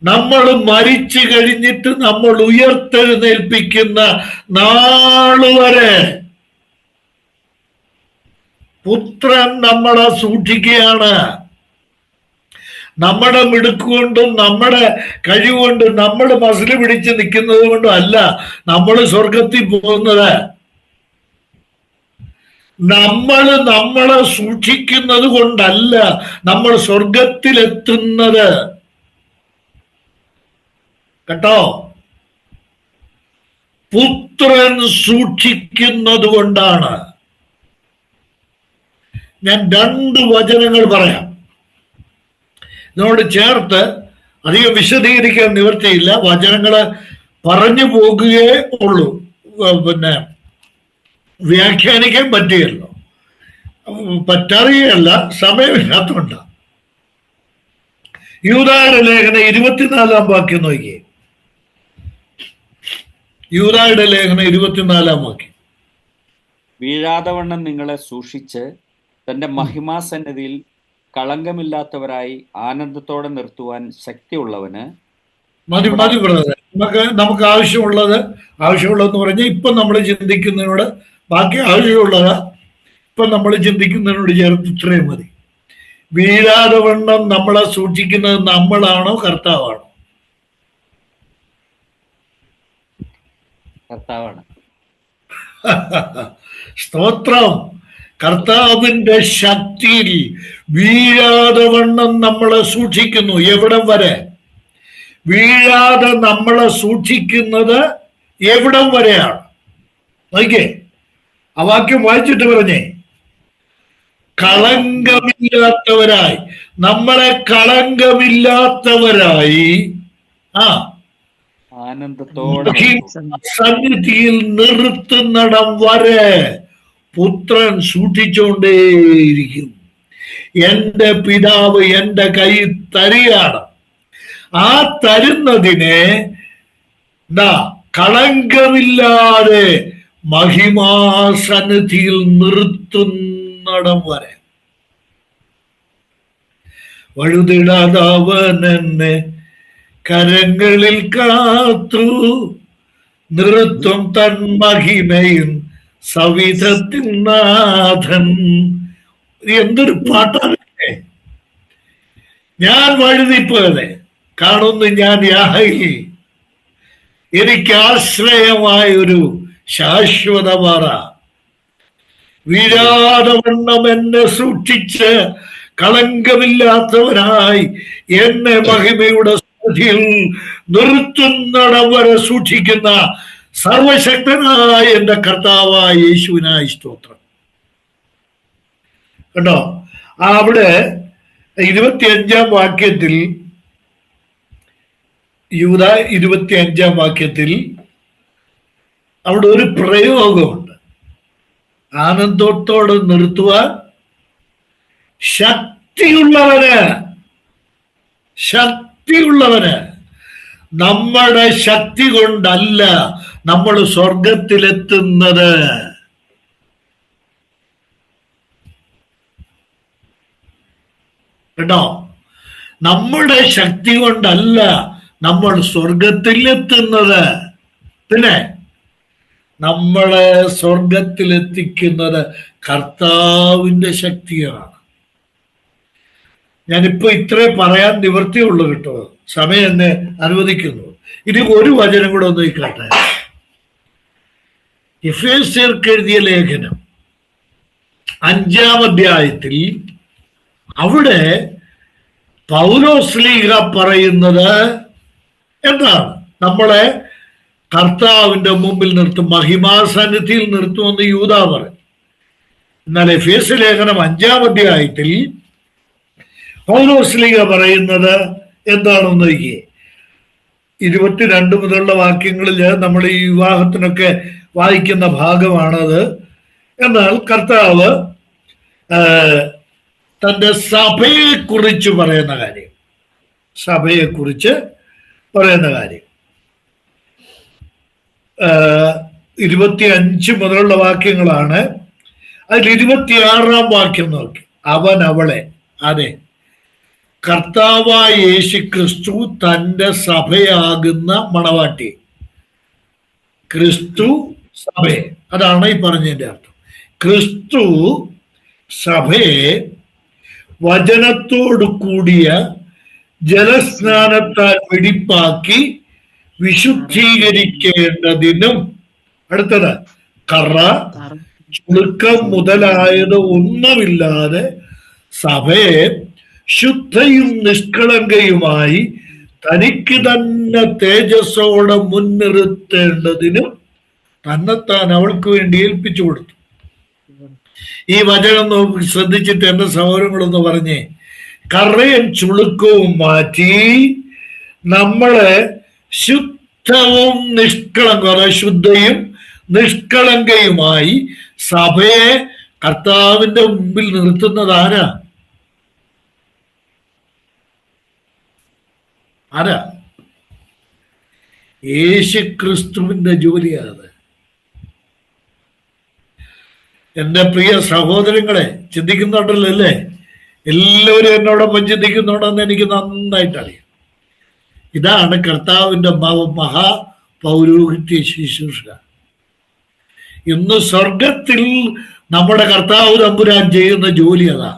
നമ്മൾ മരിച്ചു കഴിഞ്ഞിട്ട് നമ്മൾ ഉയർത്തെഴുന്നേൽപ്പിക്കുന്ന നാള് വരെ പുത്രൻ നമ്മളെ സൂക്ഷിക്കുകയാണ്. നമ്മുടെ മിടുക്കുകൊണ്ടും നമ്മുടെ കഴിവുകൊണ്ടും നമ്മൾ മസിൽ പിടിച്ച് നിൽക്കുന്നത് കൊണ്ടും അല്ല നമ്മൾ സ്വർഗത്തിൽ പോകുന്നത്. നമ്മളെ സൂക്ഷിക്കുന്നത് കൊണ്ടല്ല നമ്മൾ സ്വർഗത്തിലെത്തുന്നത് കേട്ടോ. പുത്രൻ സൂക്ഷിക്കുന്നത് കൊണ്ടാണ്. ഞാൻ 2 വചനങ്ങൾ പറയാം. ഇതിനോട് ചേർത്ത് അധികം വിശദീകരിക്കാൻ നിവൃത്തിയില്ല. വചനങ്ങള് പറഞ്ഞു പോകുകയേ ഉള്ളൂ, പിന്നെ വ്യാഖ്യാനിക്കാൻ പറ്റുകയല്ലോ, പറ്റാറിയല്ല, സമയമില്ലാത്തതുകൊണ്ട്. യൂദായുടെ ലേഖനം 24 വാക്യം നോക്കിയേ. യൂദായുടെ ലേഖനം 24 വാക്യം. വീഴാതെ വണ്ണം നിങ്ങളെ സൂക്ഷിച്ച് തന്റെ മഹിമാസന്നിധിയിൽ കളങ്കമില്ലാത്തവരായി ആനന്ദത്തോടെ നിർത്തുവാൻ ശക്തിയുള്ളവന്. മതി ബ്രദറെ, നമുക്ക് ആവശ്യമുള്ളതെന്ന് പറഞ്ഞാൽ ഇപ്പൊ നമ്മൾ ചിന്തിക്കുന്നതിനോട് ബാക്കി ആവശ്യമുള്ളതാ. ഇപ്പൊ നമ്മൾ ചിന്തിക്കുന്നതിനോട് ചേർത്ത് ഇത്രയും മതി. വീഴാതെ വണ്ണം നമ്മളെ സൂക്ഷിക്കുന്നത് നമ്മളാണോ കർത്താവാണോ? കർത്താവാണ്. സ്തോത്രം. കർത്താവിന്റെ ശക്തിയിൽ വീഴാതെ വണ്ണം നമ്മളെ സൂക്ഷിക്കുന്നു. എവിടം വരെ? വീഴാതെ നമ്മളെ സൂക്ഷിക്കുന്നത് എവിടം വരെയാണ്? നോക്കിയേ, ആ വാക്യം വായിച്ചിട്ട് പറഞ്ഞേ. കളങ്കമില്ലാത്തവരായി, നമ്മളെ കളങ്കമില്ലാത്തവരായി ആനന്ദത്തോടെ സന്നിധിയിൽ നിർത്തുന്നിടം വരെ പുത്രൻ സൂക്ഷിച്ചുകൊണ്ടേയിരിക്കും. എന്റെ പിതാവ് എന്റെ കൈ തരികയാണ്. ആ തരുന്നതിനെ കളങ്കമില്ലാതെ മഹിമാസന്നിധിയിൽ നിർത്തുന്നിടം വരെ. വഴുതിടാതവൻ എന്നെ കരങ്ങളിൽ കാത്തു നിർത്തും തൻ മഹിമയും സവിധത്തിൻ നാഥൻ. എന്തൊരു പാട്ടാണ്! ഞാൻ വഴുതിപ്പോയത് കാണുന്നു ഞാൻ യാഹയിൽ, എനിക്ക് ആശ്രയമായൊരു ശാശ്വത പാറ. വീഴാതെ വണ്ണം എന്നെ സൂക്ഷിച്ച് കളങ്കമില്ലാത്തവനായി എന്നെ മഹിമയുടെ സന്നിധിയിൽ നിർത്തുന്നിടം വരെ സൂക്ഷിക്കുന്ന സർവശക്തനായ എന്റെ കർത്താവായ യേശുവിനായി സ്തോത്രം. കേട്ടോ, അവിടെ 25-ാം വാക്യത്തിൽ, യൂദ 25-ാം വാക്യത്തിൽ അവിടെ ഒരു പ്രയോഗമുണ്ട്. ആനന്ദത്തോടെ നിർത്തുവാൻ ശക്തിയുള്ളവന്. നമ്മുടെ ശക്തി കൊണ്ടല്ല നമ്മൾ സ്വർഗത്തിലെത്തുന്നത്. കേട്ടോ, നമ്മുടെ ശക്തി കൊണ്ടല്ല നമ്മൾ സ്വർഗത്തിലെത്തുന്നത്. പിന്നെ നമ്മളെ സ്വർഗത്തിലെത്തിക്കുന്നത് കർത്താവിന്റെ ശക്തിയാണ്. ഞാനിപ്പോ ഇത്രേ പറയാൻ നിവൃത്തിയുള്ളൂ കേട്ടോ, സമയം എന്നെ അനുവദിക്കുന്നു. ഇനി ഒരു വചനം കൂടെ ഒന്ന് കേട്ടെ. എഫേസ്യർക്ക് എഴുതിയ ലേഖനം 5-ാം അധ്യായത്തിൽ അവിടെ പൗലോസ്ലീഹ പറയുന്നത് എന്താണ്? നമ്മളെ കർത്താവിന്റെ മുമ്പിൽ നിർത്തും, മഹിമാസന്നിധിയിൽ നിർത്തുമെന്ന് യൂദ പറയും. എന്നാൽ എഫേസ്യ ലേഖനം 5-ാം അധ്യായത്തിൽ പൗലോസ്ലീഹ പറയുന്നത് എന്താണെന്ന് നോക്കിയേ. 22 മുതലുള്ള വാക്യങ്ങളിൽ നമ്മൾ ഈ വിവാഹത്തിനൊക്കെ വായിക്കുന്ന ഭാഗമാണത്. എന്നാൽ കർത്താവ് തന്റെ സഭയെക്കുറിച്ച് പറയുന്ന കാര്യം, 25 മുതലുള്ള വാക്യങ്ങളാണ്. അതിൽ 26-ാം വാക്യം നോക്കി. അവൻ അവളെ, അതെ, കർത്താവായ യേശു ക്രിസ്തു തന്റെ സഭയാകുന്ന മണവാട്ടി. ക്രിസ്തു സഭയെ, അതാണ് ഈ പറഞ്ഞതിന്റെ അർത്ഥം. ക്രിസ്തു സഭയെ വചനത്തോടു കൂടിയ ജലസ്നാനത്താൽ വെടിപ്പാക്കി വിശുദ്ധീകരിക്കേണ്ടതിനും, അടുത്തത്, കറ ചുളുക്കം മുതലായത് ഒന്നുമില്ലാതെ സഭയെ ശുദ്ധയും നിഷ്കളങ്കയുമായി തനിക്ക് തന്നെ തേജസ്സോടെ മുൻനിർത്തേണ്ടതിനും തന്നെത്താൻ അവൾക്ക് വേണ്ടി ഏൽപ്പിച്ചു കൊടുത്തു. ഈ വചനം നോക്കി ശ്രദ്ധിച്ചിട്ട് എന്റെ സഹോദരങ്ങളൊന്ന് പറഞ്ഞേ. കറയും ചുളുക്കവും മാറ്റി നമ്മളെ ശുദ്ധവും ശുദ്ധയും നിഷ്കളങ്കയുമായി സഭയെ കർത്താവിന്റെ മുമ്പിൽ നിർത്തുന്നത് ആരാ? യേശുക്രിസ്തുവിന്റെ ജോലിയാണത്. എന്റെ പ്രിയ സഹോദരങ്ങളെ, ചിന്തിക്കുന്നുണ്ടല്ലോ അല്ലേ? എല്ലാവരും എന്നോടൊപ്പം ചിന്തിക്കുന്നുണ്ടെന്ന് എനിക്ക് നന്നായിട്ട് അറിയാം. ഇതാണ് കർത്താവിന്റെ മഹാപൗരോഹിത്യ ശുശ്രൂഷ. ഇന്ന് സ്വർഗത്തിൽ നമ്മുടെ കർത്താവ് തമ്പുരാൻ ചെയ്യുന്ന ജോലി അതാ.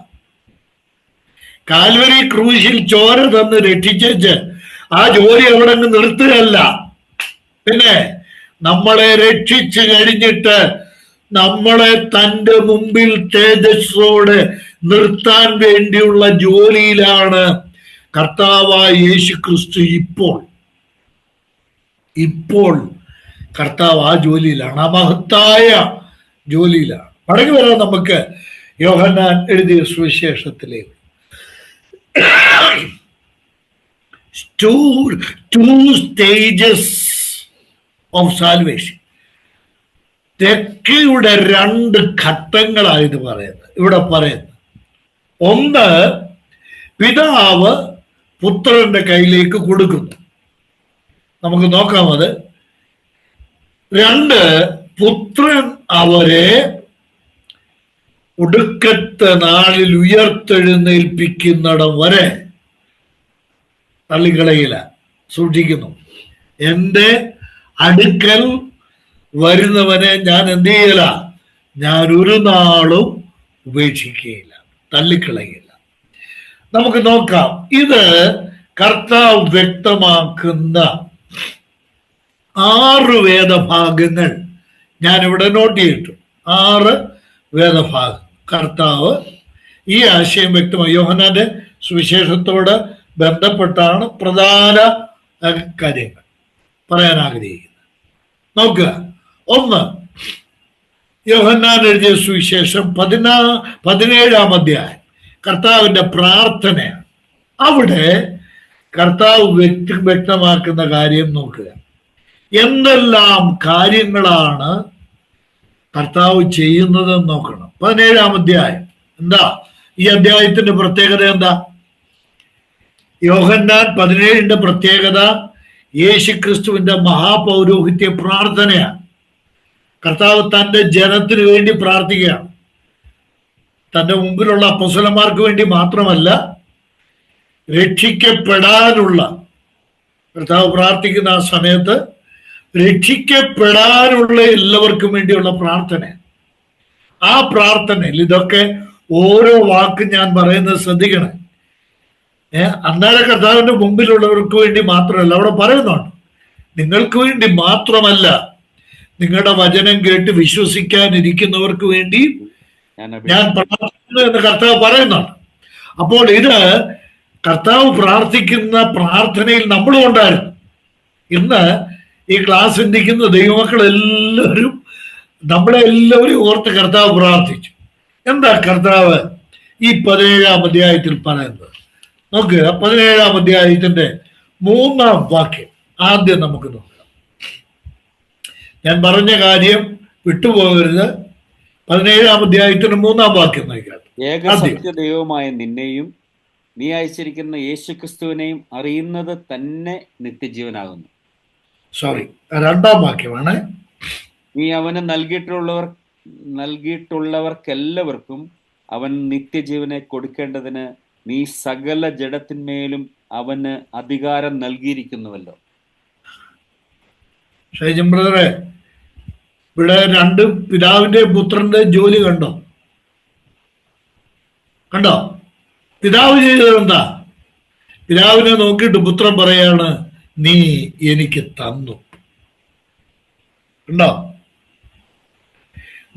കാൽവരി ക്രൂശിൽ ചോര തന്ന് രക്ഷിച്ച് ആ ജോലി അവിടെ അങ്ങ് നിർത്തുകയല്ല. പിന്നെ നമ്മളെ രക്ഷിച്ചു കഴിഞ്ഞിട്ട് നമ്മളെ തൻ്റെ മുമ്പിൽ തേജസ്സോടെ നിർത്താൻ വേണ്ടിയുള്ള ജോലിയിലാണ് കർത്താവായ യേശു ക്രിസ്തു. ഇപ്പോൾ കർത്താവ് ആ ജോലിയിലാണ്, ആ മഹത്തായ ജോലിയിലാണ്. മടങ്ങി വരാം നമുക്ക് യോഹന്നാൻ എഴുതിയ സുവിശേഷത്തിലേക്ക്. two stages of salvation. രക്ഷയുടെ 2 ഘട്ടങ്ങളായിട്ട് ഇവിടെ പറയുന്നത്. ഒന്ന്, പിതാവ് പുത്രന്റെ കയ്യിലേക്ക് കൊടുക്കുന്നു. നമുക്ക് നോക്കാം അത്. 2, പുത്രൻ അവരെ ഒടുക്കത്തെ നാളിൽ ഉയർത്തെഴുന്നേൽപ്പിക്കുന്നിടം വരെ തള്ളിക്കളയില്ല, സൂക്ഷിക്കുന്നു. എൻ്റെ അടുക്കൽ വരുന്നവനെ ഞാൻ എന്ത് ചെയ്യല? ഞാൻ ഒരു നാളും ഉപേക്ഷിക്കുകയില്ല, തള്ളിക്കളയില്ല. നമുക്ക് നോക്കാം. ഇത് കർത്താവ് വ്യക്തമാക്കുന്ന 6 വേദഭാഗങ്ങൾ ഞാനിവിടെ നോട്ട് ചെയ്തിട്ടു. 6 വേദഭാഗം കർത്താവ് ഈ ആശയം വ്യക്തമായി യോഹന്നാന്റെ സുവിശേഷത്തോട് ബന്ധപ്പെട്ടാണ് പ്രധാന കാര്യങ്ങൾ പറയാൻ ആഗ്രഹിക്കുന്നത്. നോക്കുക. 1, യോഹന്നാൻ എഴുതിയ സുവിശേഷം 17-ാം അധ്യായം കർത്താവിന്റെ പ്രാർത്ഥനയാണ്. അവിടെ കർത്താവ് വ്യക്തമാക്കുന്ന കാര്യം നോക്കുക. എന്തെല്ലാം കാര്യങ്ങളാണ് കർത്താവ് ചെയ്യുന്നതെന്ന് നോക്കണം. 17-ാം അധ്യായം എന്താ ഈ അധ്യായത്തിന്റെ പ്രത്യേകത? എന്താ യോഹന്നാൻ 17-ന്റെ പ്രത്യേകത? യേശുക്രിസ്തുവിന്റെ മഹാപൗരോഹിത്യ പ്രാർത്ഥനയാണ്. കർത്താവ് തന്റെ ജനത്തിന് വേണ്ടി പ്രാർത്ഥിക്കുകയാണ്. തന്റെ മുമ്പിലുള്ള അപ്പോസ്തലന്മാർക്ക് വേണ്ടി മാത്രമല്ല, രക്ഷിക്കപ്പെടാനുള്ള, കർത്താവ് പ്രാർത്ഥിക്കുന്ന ആ സമയത്ത് രക്ഷിക്കപ്പെടാനുള്ള എല്ലാവർക്കും വേണ്ടിയുള്ള പ്രാർത്ഥന. ആ പ്രാർത്ഥനയിൽ ഇതൊക്കെ ഓരോ വാക്കും ഞാൻ പറയുന്നത് ശ്രദ്ധിക്കണം. അന്നേരം കർത്താവിന്റെ മുമ്പിലുള്ളവർക്ക് വേണ്ടി മാത്രമല്ല, അവിടെ പറയുന്നുണ്ട് നിങ്ങൾക്ക് വേണ്ടി മാത്രമല്ല, നിങ്ങളുടെ വചനം കേട്ട് വിശ്വസിക്കാനിരിക്കുന്നവർക്ക് വേണ്ടി ഞാൻ പ്രാർത്ഥിക്കുന്നു എന്ന് കർത്താവ് പറയുന്നുണ്ട്. അപ്പോൾ ഇത് കർത്താവ് പ്രാർത്ഥിക്കുന്ന പ്രാർത്ഥനയിൽ നമ്മളും ഉണ്ടായിരുന്നു. ഇന്ന് ഈ ക്ലാസ് ചിന്തിക്കുന്ന ദൈവമക്കളെല്ലാവരും നമ്മളെല്ലാവരും ഓർത്ത് കർത്താവ് പ്രാർത്ഥിച്ചു. എന്താ കർത്താവ് ഈ 17-ാം അധ്യായത്തിൽ പറയുന്നത്? നോക്കുക. 17-ാം അധ്യായത്തിന്റെ 3-ാം വാക്യം ആദ്യം നമുക്ക് നോക്കാം. ഞാൻ പറഞ്ഞ കാര്യം വിട്ടുപോകരുത്. 17-ാം അധ്യായത്തിന് 3-ാം വാക്യം നോക്കാം. ഏകസത്യ ദൈവമായ നിന്നെയും നീ അയച്ചിരിക്കുന്ന യേശുക്രിസ്തുവിനെയും അറിയുന്നത് തന്നെ നിത്യജീവനാകുന്നു. 2-ാം വാക്യമാണ്. നീ അവന് നൽകിയിട്ടുള്ളവർക്കെല്ലാവർക്കും അവൻ നിത്യജീവനെ കൊടുക്കേണ്ടതിന് നീ സകല ജഡത്തിന്മേലും അവന് അധികാരം നൽകിയിരിക്കുന്നുവല്ലോ. ഷൈജൻ ബ്രദറെ, ഇവിടെ 2 പിതാവിന്റെ പുത്രന്റെ ജോലി കണ്ടോ? പിതാവ് ചെയ്തത് എന്താ? പിതാവിനെ നോക്കിയിട്ട് പുത്രൻ പറയാണ്, നീ എനിക്ക് തന്നു. ഉണ്ടോ?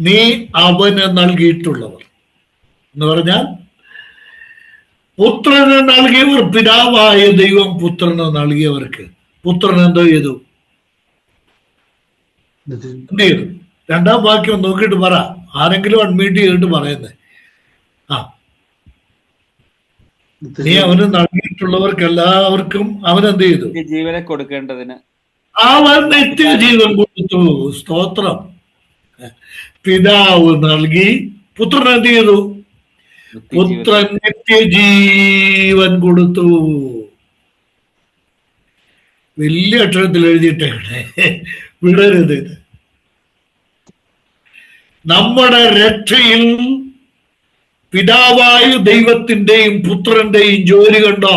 നീ അവന് നൽകിയിട്ടുള്ളവർ എന്ന് പറഞ്ഞാൽ പുത്രന് നൽകിയവർ, പിതാവായ ദൈവം പുത്രന് നൽകിയവർക്ക് പുത്രൻ എന്തോ ചെയ്തു? എന്ത് ചെയ്തു? 2-ാം വാക്യം നോക്കിയിട്ട് പറ. ആരെങ്കിലും അഡ്മിറ്റ് ചെയ്തിട്ട് പറയുന്നത്. നീ അവന് നൽകിയിട്ടുള്ളവർക്ക് എല്ലാവർക്കും അവൻ എന്ത് ചെയ്തു? ജീവനെ കൊടുക്കേണ്ടതിന് അവൻ നിത്യജീവൻ കൊടുത്തു. സ്തോത്രം. പിതാവ് നൽകി, പുത്രൻ എന്ത് ചെയ്തു? പുത്രൻ നിത്യജീവൻ കൊടുത്തു. വലിയ അക്ഷരത്തിൽ എഴുതിയിട്ടാണ്, വിടരുത്. ഇത് നമ്മുടെ രക്ഷയിൽ പിതാവായ ദൈവത്തിന്റെയും പുത്രന്റെയും ജോലി കണ്ടോ?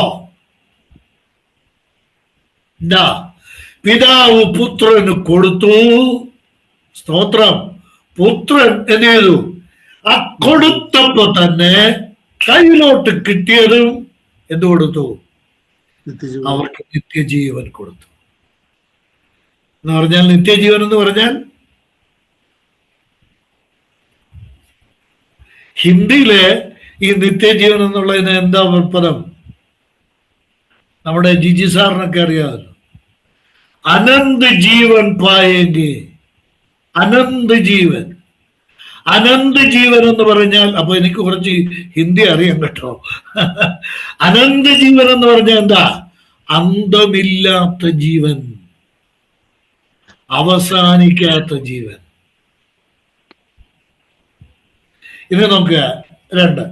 എന്താ? പിതാവ് പുത്രന് കൊടുത്തു. സ്തോത്രം. പുത്രൻ എന്ത് ചെയ്തു? ആ കൊടുത്തപ്പോ തന്നെ കയ്യിലോട്ട് കിട്ടിയതും എന്ത് കൊടുത്തു? അവർക്ക് നിത്യജീവൻ കൊടുത്തു. എന്ന് പറഞ്ഞാൽ നിത്യജീവൻ എന്ന് പറഞ്ഞാൽ ഹിന്ദിയിലെ ഈ നിത്യജീവൻ എന്നുള്ളതിന് എന്താ പദം? നമ്മുടെ ജിജി സാറിനൊക്കെ അറിയാമല്ലോ. അനന്ത് ജീവൻ പായെങ്കിൽ, അനന്ത് ജീവൻ. അനന്ത് ജീവൻ എന്ന് പറഞ്ഞാൽ, അപ്പൊ എനിക്ക് കുറച്ച് ഹിന്ദി അറിയാം കേട്ടോ. അനന്ത് ജീവൻ എന്ന് പറഞ്ഞാൽ എന്താ? അന്തമില്ലാത്ത ജീവൻ, അവസാനിക്കാത്ത ജീവൻ. ഇത് നോക്കുക. 2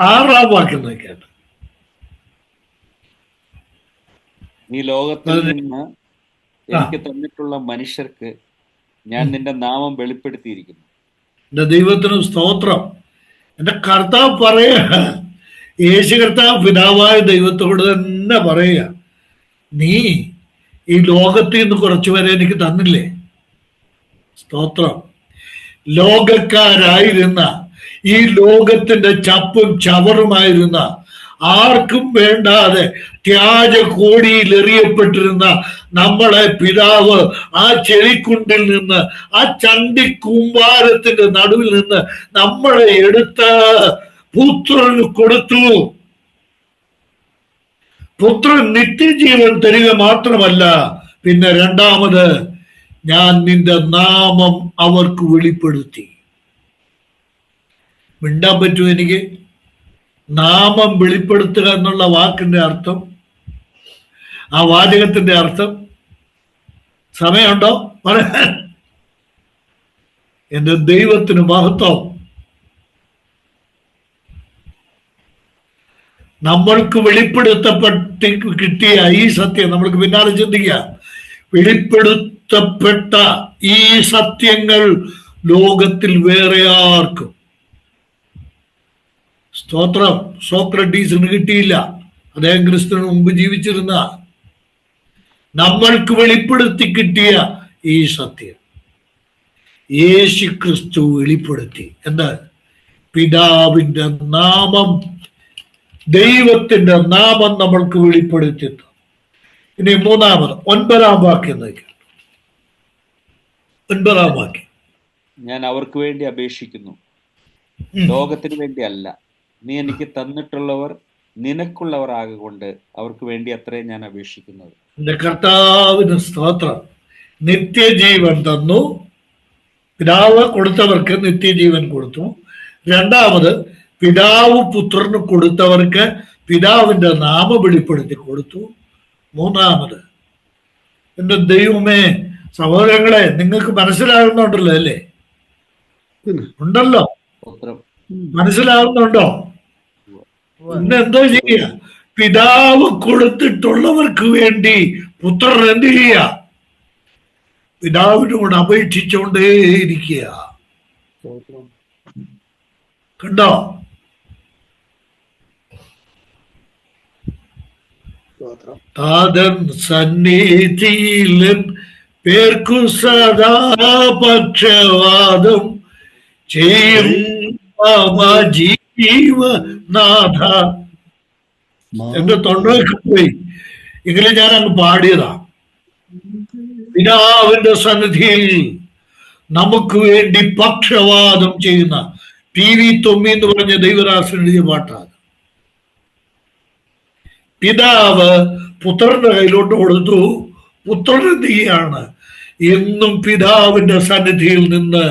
6-ാം വാക്യം നോക്കിയാൽ, നീ ലോകത്തിൽ നിന്ന് എനിക്ക് തന്നിട്ടുള്ള മനുഷ്യർക്ക് ഞാൻ നിന്റെ നാമം വെളിപ്പെടുത്തിയിരിക്കുന്നു. എന്റെ ദൈവത്തിന് സ്തോത്രം. എന്റെ കർത്താവ് പറയാ, യേശു കർത്താവ് പിതാവായ ദൈവത്തോട് തന്നെ പറയുക, നീ ഈ ലോകത്തിൽ നിന്ന് കുറച്ചു പേരെ എനിക്ക് തന്നില്ലേ? സ്തോത്രം. ലോകക്കാരായിരുന്ന, ഈ ലോകത്തിന്റെ ചപ്പും ചവറുമായിരുന്ന, ആർക്കും വേണ്ടാതെ ത്യാജ കോടിയിൽ എറിയപ്പെട്ടിരുന്ന നമ്മളെ പിതാവ് ആ ചെളിക്കുണ്ടിൽ നിന്ന്, ആ ചണ്ടിക്കൂമ്പാരത്തിന്റെ നടുവിൽ നിന്ന് നമ്മളെ എടുത്ത് പുത്രന് കൊടുത്തു. പുത്രൻ നിത്യജീവൻ തരിക മാത്രമല്ല, പിന്നെ രണ്ടാമത്, ഞാൻ നിന്റെ നാമം അവർക്ക് വെളിപ്പെടുത്തി. മിണ്ടാൻ പറ്റുമോ എനിക്ക്? നാമം വെളിപ്പെടുത്തുക എന്നുള്ള വാക്കിന്റെ അർത്ഥം, ആ വാചകത്തിന്റെ അർത്ഥം സമയമുണ്ടോ പറയാൻ? എന്റെ ദൈവത്തിന് മഹത്വം. നമ്മൾക്ക് വെളിപ്പെടുത്തപ്പെട്ട് കിട്ടിയ ഈ സത്യം നമ്മൾക്ക് പിന്നാലെ ചിന്തിക്കാം. വെളിപ്പെടുത്തപ്പെട്ട ഈ സത്യങ്ങൾ ലോകത്തിൽ വേറെ ആർക്കും, സ്തോത്രം, സോക്രട്ടീസിന് കിട്ടിയില്ല. അദ്ദേഹം ക്രിസ്തുവിന് മുമ്പ് ജീവിച്ചിരുന്ന, നമ്മൾക്ക് വെളിപ്പെടുത്തി കിട്ടിയ ഈ സത്യം യേശു ക്രിസ്തു വെളിപ്പെടുത്തി. എന്താ? പിതാവിന്റെ നാമം, ദൈവത്തിന്റെ നാമം നമ്മൾക്ക് വെളിപ്പെടുത്തി. ഇനി മൂന്നാമത് 9-ാം വാക്യം നോക്കാം. 9-ാം വാക്യം, ഞാൻ അവർക്ക് വേണ്ടി അപേക്ഷിക്കുന്നു, ലോകത്തിന് വേണ്ടി അല്ല. നീ എനിക്ക് തന്നിട്ടുള്ളവർ നിനക്കുള്ളവർ ആകൊണ്ട് അവർക്ക് വേണ്ടി അത്രേ ഞാൻ അപേക്ഷിക്കുന്നത്. എന്റെ കർത്താവിന് സ്തോത്രം. നിത്യജീവൻ തന്നു. പിതാവ് കൊടുത്തവർക്ക് നിത്യജീവൻ കൊടുത്തു. രണ്ടാമത്, പിതാവ് പുത്രന് കൊടുത്തവർക്ക് പിതാവിന്റെ നാമം വെളിപ്പെടുത്തി കൊടുത്തു. മൂന്നാമത്, എന്റെ ദൈവമേ, സഹോദരങ്ങളെ, നിങ്ങൾക്ക് മനസ്സിലാകുന്നുണ്ടല്ലോ അല്ലേ? ഉണ്ടല്ലോ, മനസ്സിലാവുന്നുണ്ടോ? പിന്നെ എന്താ ചെയ്യുക? പിതാവ് കൊടുത്തിട്ടുള്ളവർക്ക് വേണ്ടി പുത്രൻ എന്ത് ചെയ്യുക? പിതാവിനോട് അപേക്ഷിച്ചുകൊണ്ടേയിരിക്കുക. കണ്ടോ? താതൻ സന്നിധിയിലും പേർക്കു സദാ പക്ഷവാദം ചെയ്യും ജീവനാഥ. എന്റെ തൊണ്ടൊക്കെ പോയി, എങ്കിലും ഞാൻ അങ്ങ് പാടിയതാ. പിതാവിന്റെ സന്നിധിയിൽ നമുക്ക് വേണ്ടി പക്ഷവാദം ചെയ്യുന്ന PV തൊമ്മി എന്ന് പറഞ്ഞ ദൈവദാസൻ എഴുതിയ പാട്ടാണ്. പിതാവ് പുത്രന്റെ കയ്യിലോട്ട് കൊടുത്തു. പുത്രൻ എന്ത് ചെയ്യാണ്? എന്നും പിതാവിന്റെ സന്നിധിയിൽ നിന്ന്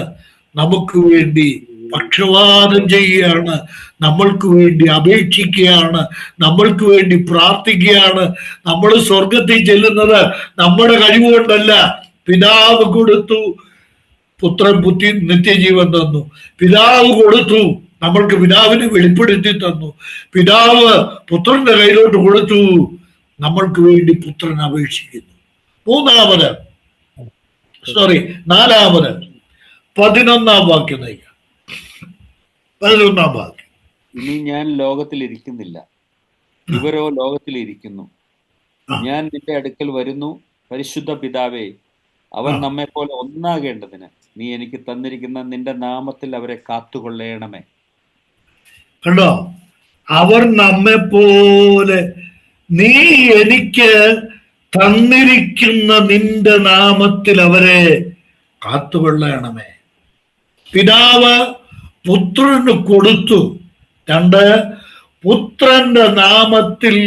നമുക്ക് വേണ്ടി പക്ഷവാദം ചെയ്യുകയാണ്, നമ്മൾക്ക് വേണ്ടി അപേക്ഷിക്കുകയാണ്, നമ്മൾക്ക് വേണ്ടി പ്രാർത്ഥിക്കുകയാണ്. നമ്മൾ സ്വർഗത്തിൽ ചെല്ലുന്നത് നമ്മുടെ കഴിവുകൊണ്ടല്ല. പിതാവ് കൊടുത്തു, പുത്രൻ നിത്യജീവൻ തന്നു. പിതാവ് കൊടുത്തു, നമ്മൾക്ക് പിതാവിനെ വെളിപ്പെടുത്തി തന്നു. പിതാവ് പുത്രന്റെ കയ്യിലോട്ട് കൊടുത്തു, നമ്മൾക്ക് വേണ്ടി പുത്രൻ അപേക്ഷിക്കുന്നു. നാലാമത് 11-ാം വാക്യം നയിക്കാം. 11-ാം വാക്യം, ഇനി ഞാൻ ലോകത്തിൽ ഇരിക്കുന്നില്ല, ഇവരോ ലോകത്തിൽ ഇരിക്കുന്നു. ഞാൻ നിന്റെ അടുക്കൽ വരുന്നു. പരിശുദ്ധ പിതാവേ, അവർ നമ്മെ പോലെ ഒന്നാകേണ്ടതിന് നീ എനിക്ക് തന്നിരിക്കുന്ന നിന്റെ നാമത്തിൽ അവരെ കാത്തുകൊള്ളണമേ. കണ്ടോ? അവർ നമ്മെ പോലെ, നീ എനിക്ക് തന്നിരിക്കുന്ന നിന്റെ നാമത്തിൽ അവരെ കാത്തുകൊള്ളണമേ. പിതാവ് പുത്രന് കൊടുത്തു. രണ്ട്, പുത്രന്റെ നാമത്തിൽ,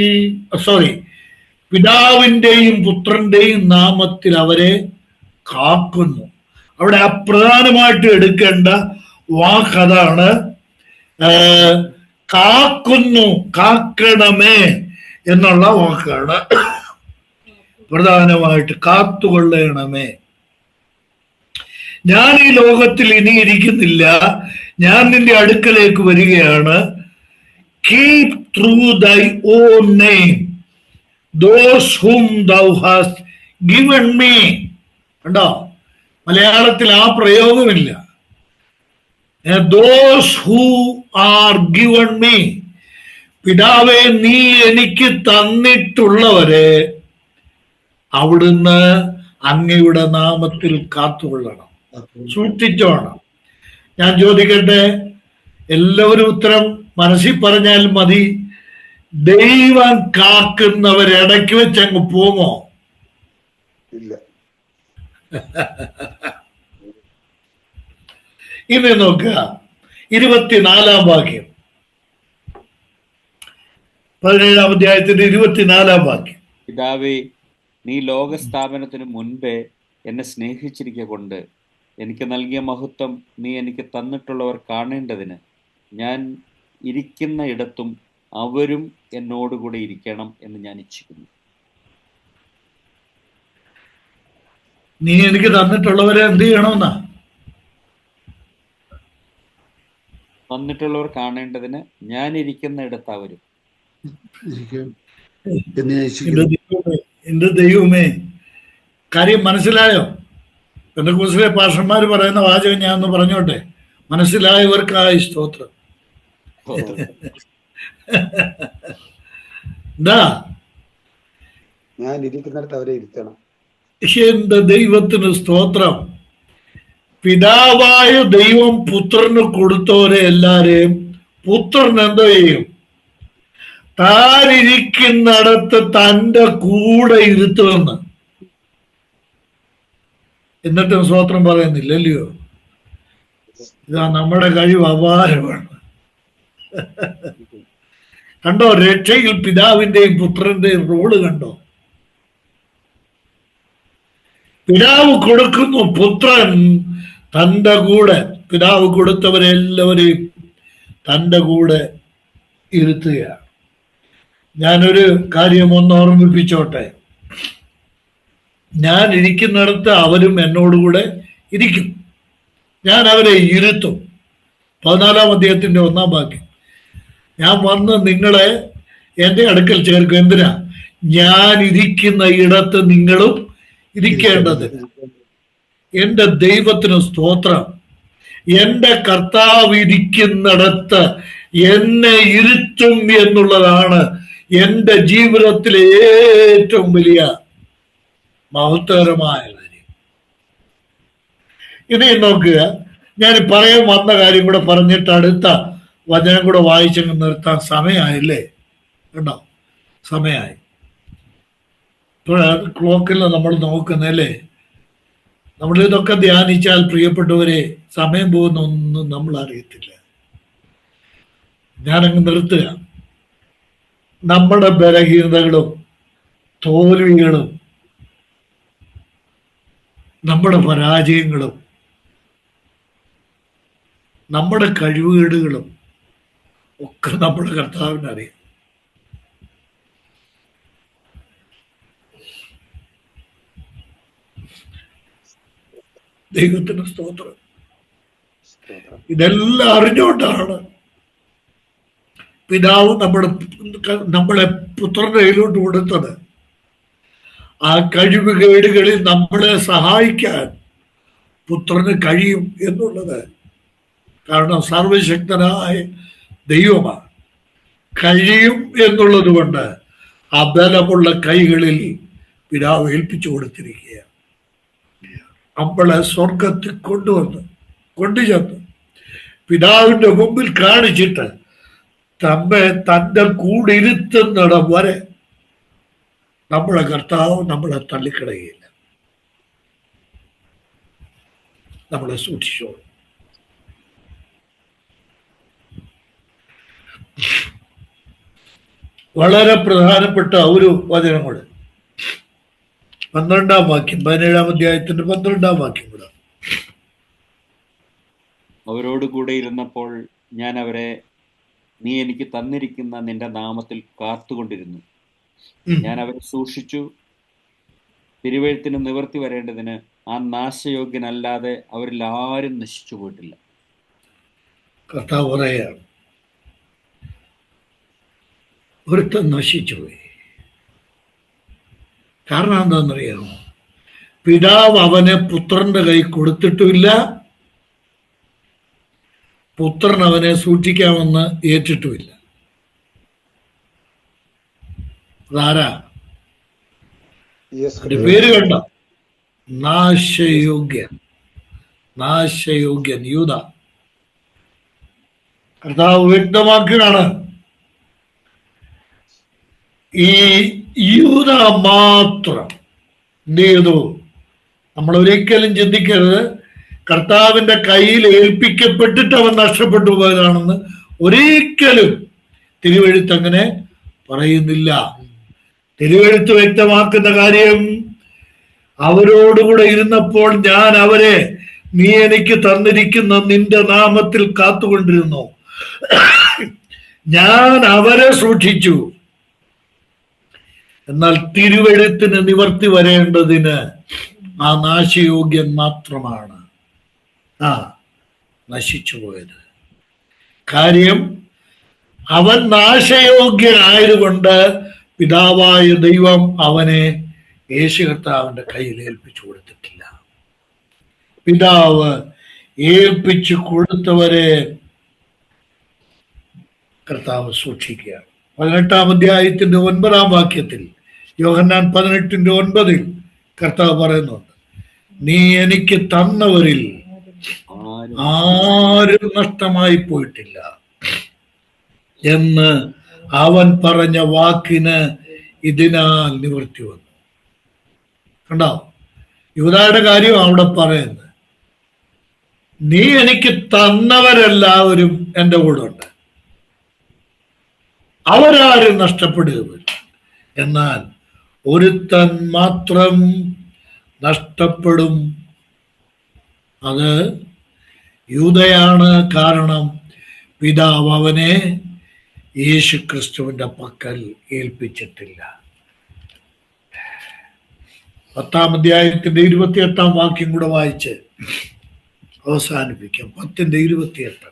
പിതാവിന്റെയും പുത്രന്റെയും നാമത്തിൽ അവരെ കാക്കുന്നു. അവിടെ അപ്രധാനമായിട്ട് എടുക്കേണ്ട വാക്കതാണ് കാക്കുന്നു, കാക്കണമേ എന്നുള്ള വാക്കാണ് പ്രധാനമായിട്ട്. കാത്തുകൊള്ളണമേ. ഞാൻ ഈ ലോകത്തിൽ ഇനി ഇരിക്കുന്നില്ല, ഞാൻ നിന്റെ അടുക്കലേക്ക് വരികയാണ്. കീപ് ത്രൂ ദൈ on name those whom thou hast given me. കണ്ടോ? മലയാളത്തിൽ ആ പ്രയോഗമില്ല. those who are given me. പിതാവേ, നീ എനിക്ക് തന്നിട്ടുള്ളവരെ അവിടുന്ന് അങ്ങയുടെ നാമത്തിൽ കാത്തുകൊള്ളണം. സൂക്ഷിച്ചോണം. ഞാൻ ചോദിക്കട്ടെ, എല്ലാവരും ഉത്തരം മനസ്സിൽ പറഞ്ഞാൽ മതി. ദൈവം കാക്കുന്നവരിടയ്ക്ക് വെച്ച് അങ്ങ് പോമോ? ഇല്ല. ഇനി നോക്കുക, 24 വാക്യം, 17 അധ്യായത്തിന്റെ 24 പിതാവേ, നീ ലോകസ്ഥാപനത്തിന് മുൻപേ എന്നെ സ്നേഹിച്ചിരിക്കൊണ്ട് എനിക്ക് നൽകിയ മഹത്വം നീ എനിക്ക് തന്നിട്ടുള്ളവർ കാണേണ്ടതിന് ഞാൻ ഇരിക്കുന്ന ഇടത്തും അവരും എന്നോടുകൂടെ ഇരിക്കണം എന്ന് ഞാൻ ഇച്ഛിക്കുന്നു. നീ എനിക്ക് തന്നിട്ടുള്ളവരെ എന്ത് ചെയ്യണമെന്നാ? തന്നിട്ടുള്ളവർ കാണേണ്ടതിന് ഞാൻ ഇരിക്കുന്ന ഇടത്ത് അവരും. എന്റെ ദൈവമേ, കാര്യം മനസ്സിലായോ? പെന്തക്കോസ്തിലെ പാസ്റ്റർമാർ പറയുന്ന വാചകം ഞാൻ ഒന്ന് പറഞ്ഞോട്ടെ, മനസ്സിലായവർക്കായി സ്തോത്രം. എന്താ? ഞാൻ ഇരിക്കുന്നിടത്ത് അവരെ ഇരുത്തണം. എന്റെ ദൈവത്തിന് സ്തോത്രം. പിതാവായ ദൈവം പുത്രന് കൊടുത്തവരെ എല്ലാരെയും പുത്രൻ എന്തോ ചെയ്യും? താനിരിക്കുന്നിടത്ത് തന്റെ കൂടെ ഇരുത്തുമെന്ന്. എന്നിട്ടും സ്തോത്രം പറയുന്നില്ലല്ലയോ? ഇതാ നമ്മുടെ കഴിവ് അപാരമാണ്. കണ്ടോ? രക്ഷയിൽ പിതാവിന്റെയും പുത്രന്റെയും റോള് കണ്ടോ? പിതാവ് കൊടുക്കുന്നു, പുത്രൻ തൻ്റെ കൂടെ, പിതാവ് കൊടുത്തവരെല്ലാവരെയും തൻ്റെ കൂടെ ഇരുത്തുകയാണ്. ഞാനൊരു കാര്യം ഒന്ന് ഓർമ്മിപ്പിച്ചോട്ടെ. ഞാൻ ഇരിക്കുന്നിടത്ത് അവരും എന്നോടുകൂടെ ഇരിക്കും, ഞാൻ അവരെ ഇരുത്തും. 14 അധ്യായത്തിന്റെ 1 വാക്യം. ഞാൻ വന്ന് നിങ്ങളെ എൻ്റെ അടുക്കൽ ചേർക്കും. എന്തിനാ? ഞാൻ ഇരിക്കുന്ന ഇടത്ത് നിങ്ങളും ഇരിക്കേണ്ടത്. എൻ്റെ ദൈവത്തിന് സ്തോത്രം. എൻ്റെ കർത്താവ് ഇരിക്കുന്നിടത്ത് എന്നെ ഇരുത്തും എന്നുള്ളതാണ് എൻ്റെ ജീവിതത്തിലെ ഏറ്റവും വലിയ മഹത്വകരമായ കാര്യം. ഇനി നോക്കുക, ഞാൻ പറയാൻ വന്ന കാര്യം കൂടെ പറഞ്ഞിട്ട് അടുത്ത വചനം കൂടെ വായിച്ചങ്ങ് നിർത്താൻ സമയമായില്ലേ? കണ്ടോ, സമയമായി. ഇപ്പോഴാണ് ക്ലോക്കിൽ നമ്മൾ നോക്കുന്നല്ലേ. നമ്മളിതൊക്കെ ധ്യാനിച്ചാൽ പ്രിയപ്പെട്ടവരെ, സമയം പോകുന്നൊന്നും നമ്മൾ അറിയത്തില്ല. ഞാനങ്ങ് നിർത്തുക. നമ്മുടെ ബലഹീനതകളും തോൽവികളും നമ്മുടെ പരാജയങ്ങളും നമ്മുടെ കഴിവുകേടുകളും ഒക്കെ നമ്മുടെ കർത്താവിനറിയാം. ദൈവത്തിന് സ്തോത്രം. ഇതെല്ലാം അറിഞ്ഞുകൊണ്ടാണ് പിതാവ് നമ്മളെ പുത്രന്റെ കയ്യിലോട്ട് കൊടുത്തത്. ആ കഴിവുകേടുകളിൽ നമ്മളെ സഹായിക്കാൻ പുത്രന് കഴിയും എന്നുള്ളത്. കാരണം സർവശക്തനായ ദൈവമാണ്. കഴിയും എന്നുള്ളത് കൊണ്ട് ആ ബലമുള്ള കൈകളിൽ പിതാവ് ഏൽപ്പിച്ചു കൊടുത്തിരിക്കുകയാണ്. നമ്മളെ സ്വർഗത്തിൽ കൊണ്ടുചെന്ന് പിതാവിന്റെ മുമ്പിൽ കാണിച്ചിട്ട് നമ്മെ തൻ്റെ കൂടെ ഇരുത്തുന്നിടം വരെ നമ്മളെ കർത്താവ് നമ്മളെ തള്ളിക്കളയില്ല, നമ്മളെ സൂക്ഷിച്ചോളും. വളരെ പ്രധാനപ്പെട്ട ഒരു വചനം കൂടെ, 12 വാക്യം, 17 അധ്യായത്തിന്റെ 12 വാക്യം കൂടെ. അവരോട് കൂടെ ഇരുന്നപ്പോൾ ഞാൻ അവരെ നീ എനിക്ക് തന്നിരിക്കുന്ന നിന്റെ നാമത്തിൽ കാത്തുകൊണ്ടിരുന്നു. ഞാൻ അവരെ സൂക്ഷിച്ചു. തിരുവെഴുത്തിന് നിവർത്തി വരേണ്ടതിന് ആ നാശയോഗ്യനല്ലാതെ അവരിൽ ആരും നശിച്ചു പോയിട്ടില്ല. കർത്താവ് പറയാണ്, ഒരുത്തൻ നശിച്ചുപോയി. കാരണം എന്താണെന്നറിയാമോ? പിതാവ് അവനെ പുത്രന്റെ കൈ കൊടുത്തിട്ടുമില്ല, പുത്രൻ അവനെ സൂക്ഷിക്കാമെന്ന് ഏറ്റിട്ടുമില്ല. അതാരാ? പേര് കണ്ട നാശയോഗ്യൻ. നാശയോഗ്യൻ യൂദ. കർത്താവ് വ്യക്തമാക്കുകയാണ്, ഈ യൂദ മാത്രം എന്ത് ചെയ്തു? നമ്മൾ ഒരിക്കലും ചിന്തിക്കരുത് കർത്താവിന്റെ കയ്യിൽ ഏൽപ്പിക്കപ്പെട്ടിട്ട് അവൻ നഷ്ടപ്പെട്ടു പോയതാണെന്ന്. ഒരിക്കലും തിരുവെഴുത്ത് അങ്ങനെ പറയുന്നില്ല. തിരുവെഴുത്ത് വ്യക്തമാക്കുന്ന കാര്യം, അവരോടുകൂടെ ഇരുന്നപ്പോൾ ഞാൻ അവരെ നീ എനിക്ക് തന്നിരിക്കുന്ന നിന്റെ നാമത്തിൽ കാത്തുകൊണ്ടിരുന്നു, ഞാൻ അവരെ സൂക്ഷിച്ചു. എന്നാൽ തിരുവെഴുത്തിന് നിവർത്തി വരേണ്ടതിന് ആ നാശയോഗ്യൻ മാത്രമാണ് നശിച്ചു പോയത്. കാര്യം അവൻ നാശയോഗ്യനായതുകൊണ്ട് പിതാവായ ദൈവം അവനെ യേശു കർത്താവിന്റെ കയ്യിൽ ഏൽപ്പിച്ചു കൊടുത്തിട്ടില്ല. പിതാവ് ഏൽപ്പിച്ചു കൊടുത്തവരെ കർത്താവ് സൂക്ഷിക്കുകയാണ്. 18-ാം അധ്യായത്തിന്റെ 9-ാം വാക്യത്തിൽ, യോഹന്നാൻ 18:9 കർത്താവ് പറയുന്നുണ്ട്, നീ എനിക്ക് തന്നവരിൽ ആരും നഷ്ടമായി പോയിട്ടില്ല എന്ന് അവൻ പറഞ്ഞ വാക്കിന് ഇതിനാൽ നിവൃത്തി വന്നു. കണ്ടോ, യൂദായുടെ കാര്യം അവിടെ പറയുന്നത്, നീ എനിക്ക് തന്നവരെല്ലാവരും എൻ്റെ കൂടെ ഉണ്ട്, അവരാരും നഷ്ടപ്പെടുക, എന്നാൽ ഒരുത്തൻ മാത്രം നഷ്ടപ്പെടും, അത് യൂദയാണ്. കാരണം പിതാവ് അവനെ യേശു ക്രിസ്തുവിന്റെ പക്കൽ ഏൽപ്പിച്ചിട്ടില്ല. 10-ാം അധ്യായത്തിന്റെ 28-ാം വാക്യം കൂടെ വായിച്ച് അവസാനിപ്പിക്കാം. 10:28,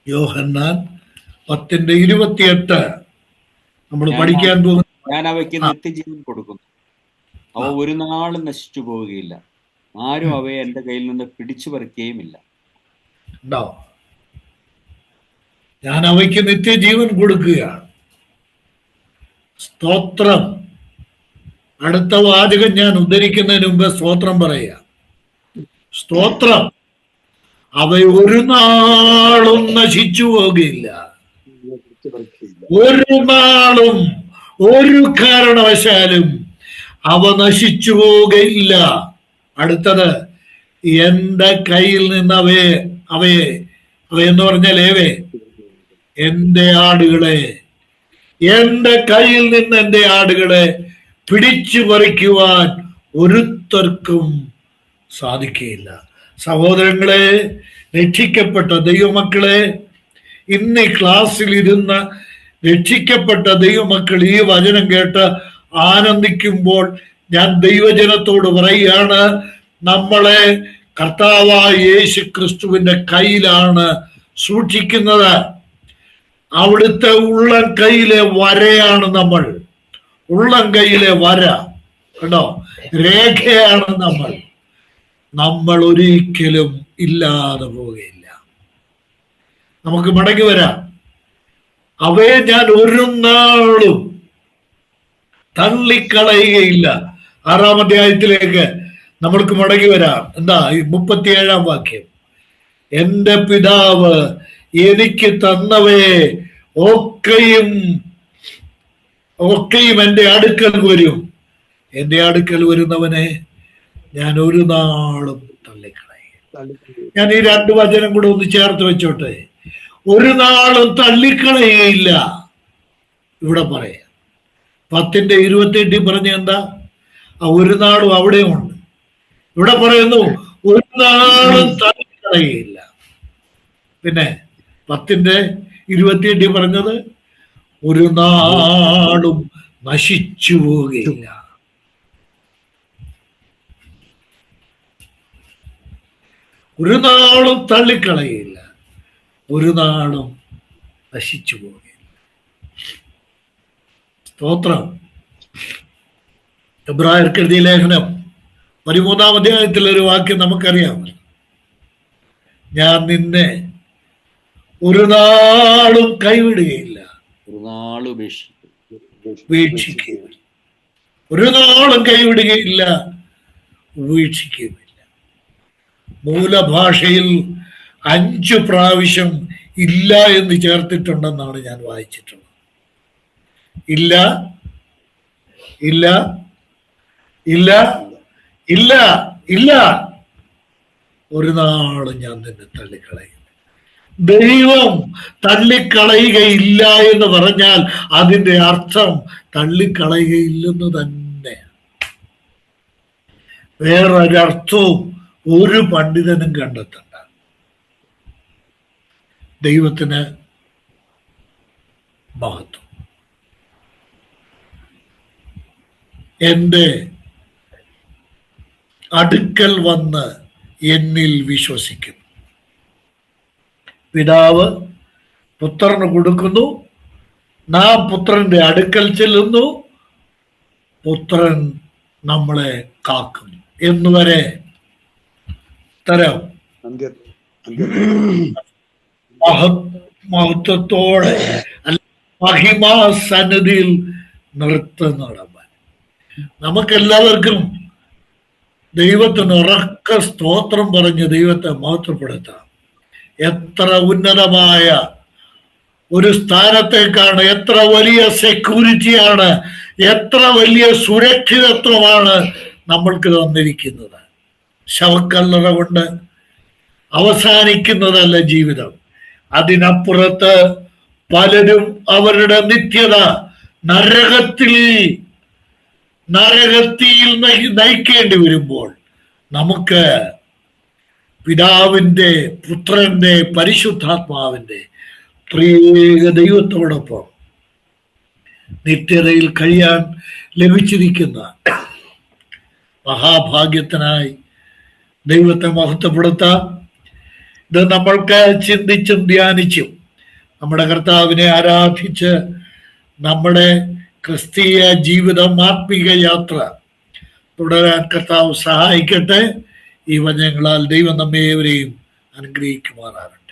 യോഹന്നാൻ 10:28 നമ്മൾ പഠിക്കാൻ പോകുന്നു. ഞാൻ അവയ്ക്ക് നിത്യജീവൻ കൊടുക്കുന്നു, അവ ഒരു നാളും നശിച്ചു പോവുകയില്ല, ആരും അവയെ എന്റെ കയ്യിൽ നിന്ന് പിടിച്ചു പറിക്കുകയുമില്ല. ഉണ്ടോ? ഞാൻ അവയ്ക്ക് നിത്യജീവൻ കൊടുക്കുകയാണ്. സ്തോത്രം. അടുത്ത വാചകം ഞാൻ ഉദ്ധരിക്കുന്നതിന് മുമ്പ് സ്തോത്രം പറയുക. സ്തോത്രം. അവ ഒരു നാളും നശിച്ചു പോകുകയില്ല, ഒരു നാളും ഒരു കാരണവശാലും അവ നശിച്ചു പോവുകയില്ല. അടുത്തത്, എന്റെ കയ്യിൽ നിന്ന് അവയെന്ന് പറഞ്ഞാൽ എന്റെ ആടുകളെ, എന്റെ കയ്യിൽ നിന്ന് എന്റെ ആടുകളെ പിടിച്ചു പറിക്കുവാൻ ഒരുത്തർക്കും സാധിക്കുകയില്ല. സഹോദരങ്ങളെ, രക്ഷിക്കപ്പെട്ട ദൈവമക്കളെ, ഇന്ന് ഈ ക്ലാസ്സിൽ ഇരുന്ന രക്ഷിക്കപ്പെട്ട ദൈവമക്കൾ ഈ വചനം കേട്ട് ആനന്ദിക്കുമ്പോൾ ഞാൻ ദൈവജനത്തോട് പറയുകയാണ്, നമ്മളെ കർത്താവായ യേശു ക്രിസ്തുവിന്റെ കയ്യിലാണ് സൂക്ഷിക്കുന്നത്. അവിടുത്തെ ഉള്ളം കൈയിലെ വരയാണ് നമ്മൾ. ഉള്ളം കൈയിലെ വര കേട്ടോ, രേഖയാണ് നമ്മൾ ഒരിക്കലും ഇല്ലാതെ പോവുകയില്ല. നമുക്ക് മടങ്ങി വരാം. അവയെ ഞാൻ ഒരു നാളും തള്ളിക്കളയുകയില്ല. 6-ാം അധ്യായത്തിലേക്ക് നമ്മൾക്ക് മടങ്ങി വരാം. എന്താ ഈ 37-ാം വാക്യം, എന്റെ പിതാവ് എനിക്ക് തന്നവയെ ഒക്കെയും എന്റെ അടുക്കൽ വരും, എന്റെ അടുക്കൽ വരുന്നവനെ ഞാൻ ഒരു നാളും തള്ളിക്കളയും. ഞാൻ ഈ 2 വചനം കൂടെ ഒന്ന് ചേർത്ത് വെച്ചോട്ടെ. ഒരു നാളും തള്ളിക്കളയുകയില്ല. ഇവിടെ പറയാം 10:28 പറഞ്ഞ എന്താ? ഒരു നാളും അവിടെയും ഉണ്ട്. ഇവിടെ പറയുന്നു ഒരു നാളും തള്ളിക്കളയുകയില്ല. പിന്നെ 10:28 പറഞ്ഞത് ഒരു നാളും നശിച്ചു പോവുകയില്ല. ഒരു നാളും തള്ളിക്കളയില്ല, ഒരു നാളും നശിച്ചു പോവുകയില്ല. സ്തോത്രം. എബ്രായർക്ക് എഴുതിയ ലേഖനം 13-ാം അധ്യായത്തിലൊരു വാക്യം നമുക്കറിയാം, ഞാൻ നിന്നെ ഒരു നാളും കൈവിടുകയില്ല, ഒരു നാളും ഉപേക്ഷിക്കുകയില്ല. ഒരു നാളും കൈവിടുകയില്ല, ഉപേക്ഷിക്കുകയില്ല. മൂലഭാഷയിൽ 5 പ്രാവശ്യം ഇല്ല എന്ന് ചേർത്തിട്ടുണ്ടെന്നാണ് ഞാൻ വായിച്ചിട്ടുള്ളത്. ഇല്ല, ഇല്ല, ഇല്ല, ഇല്ല, ഇല്ല, ഒരു നാളും ഞാൻ നിന്നെ തള്ളിക്കളയും. ദൈവം തള്ളിക്കളയുകയില്ല എന്ന് പറഞ്ഞാൽ അതിന്റെ അർത്ഥം തള്ളിക്കളയുകയില്ലെന്ന് തന്നെ. വേറൊരർത്ഥവും ഒരു പണ്ഡിതനും കണ്ടെത്തണ്ട. ദൈവത്തിന് മഹത്വം. എൻ്റെ അടുക്കൽ വന്ന് എന്നിൽ വിശ്വസിക്കുന്നു. പിതാവ് പുത്രന് കൊടുക്കുന്നു, നാം പുത്രന്റെ അടുക്കൽ ചെല്ലുന്നു, പുത്രൻ നമ്മളെ കാക്കുന്നു എന്നുവരെ തരാം. മഹത്വത്തോടെ മഹിമാ സന്നിധിയിൽ നിർത്തുന്നവൻ. നമുക്കെല്ലാവർക്കും ദൈവത്തിന് ഉറക്ക സ്തോത്രം പറഞ്ഞ് ദൈവത്തെ മഹത്വപ്പെടുത്താം. എത്ര ഉന്നതമായ ഒരു സ്ഥാനത്തേക്കാണ്, എത്ര വലിയ സെക്യൂരിറ്റിയാണ്, എത്ര വലിയ സുരക്ഷിതത്വമാണ് നമ്മൾക്ക് തന്നിരിക്കുന്നത്. ശവക്കല്ലറ കൊണ്ട് അവസാനിക്കുന്നതല്ല ജീവിതം. അതിനപ്പുറത്ത് പലരും അവരുടെ നിത്യത നരകത്തിൽ നയിക്കേണ്ടി വരുമ്പോൾ നമുക്ക് പിതാവിൻ്റെ, പുത്രന്റെ, പരിശുദ്ധാത്മാവിന്റെ ത്രിയേക ദൈവത്തോടൊപ്പം നിത്യതയിൽ കഴിയാൻ ലഭിച്ചിരിക്കുന്ന മഹാഭാഗ്യത്തിനായി ദൈവത്തെ മഹത്വപ്പെടുത്താം. ഇത് നമ്മൾക്ക് ചിന്തിച്ചും ധ്യാനിച്ചും നമ്മുടെ കർത്താവിനെ ആരാധിച്ച് നമ്മുടെ ക്രിസ്തീയ ജീവിതം, ആത്മീക യാത്ര തുടരാൻ കർത്താവ് സഹായിക്കട്ടെ. ഈ വചനങ്ങളാൽ ദൈവം നമ്മേവരെയും അനുഗ്രഹിക്കുമാറാകട്ടെ.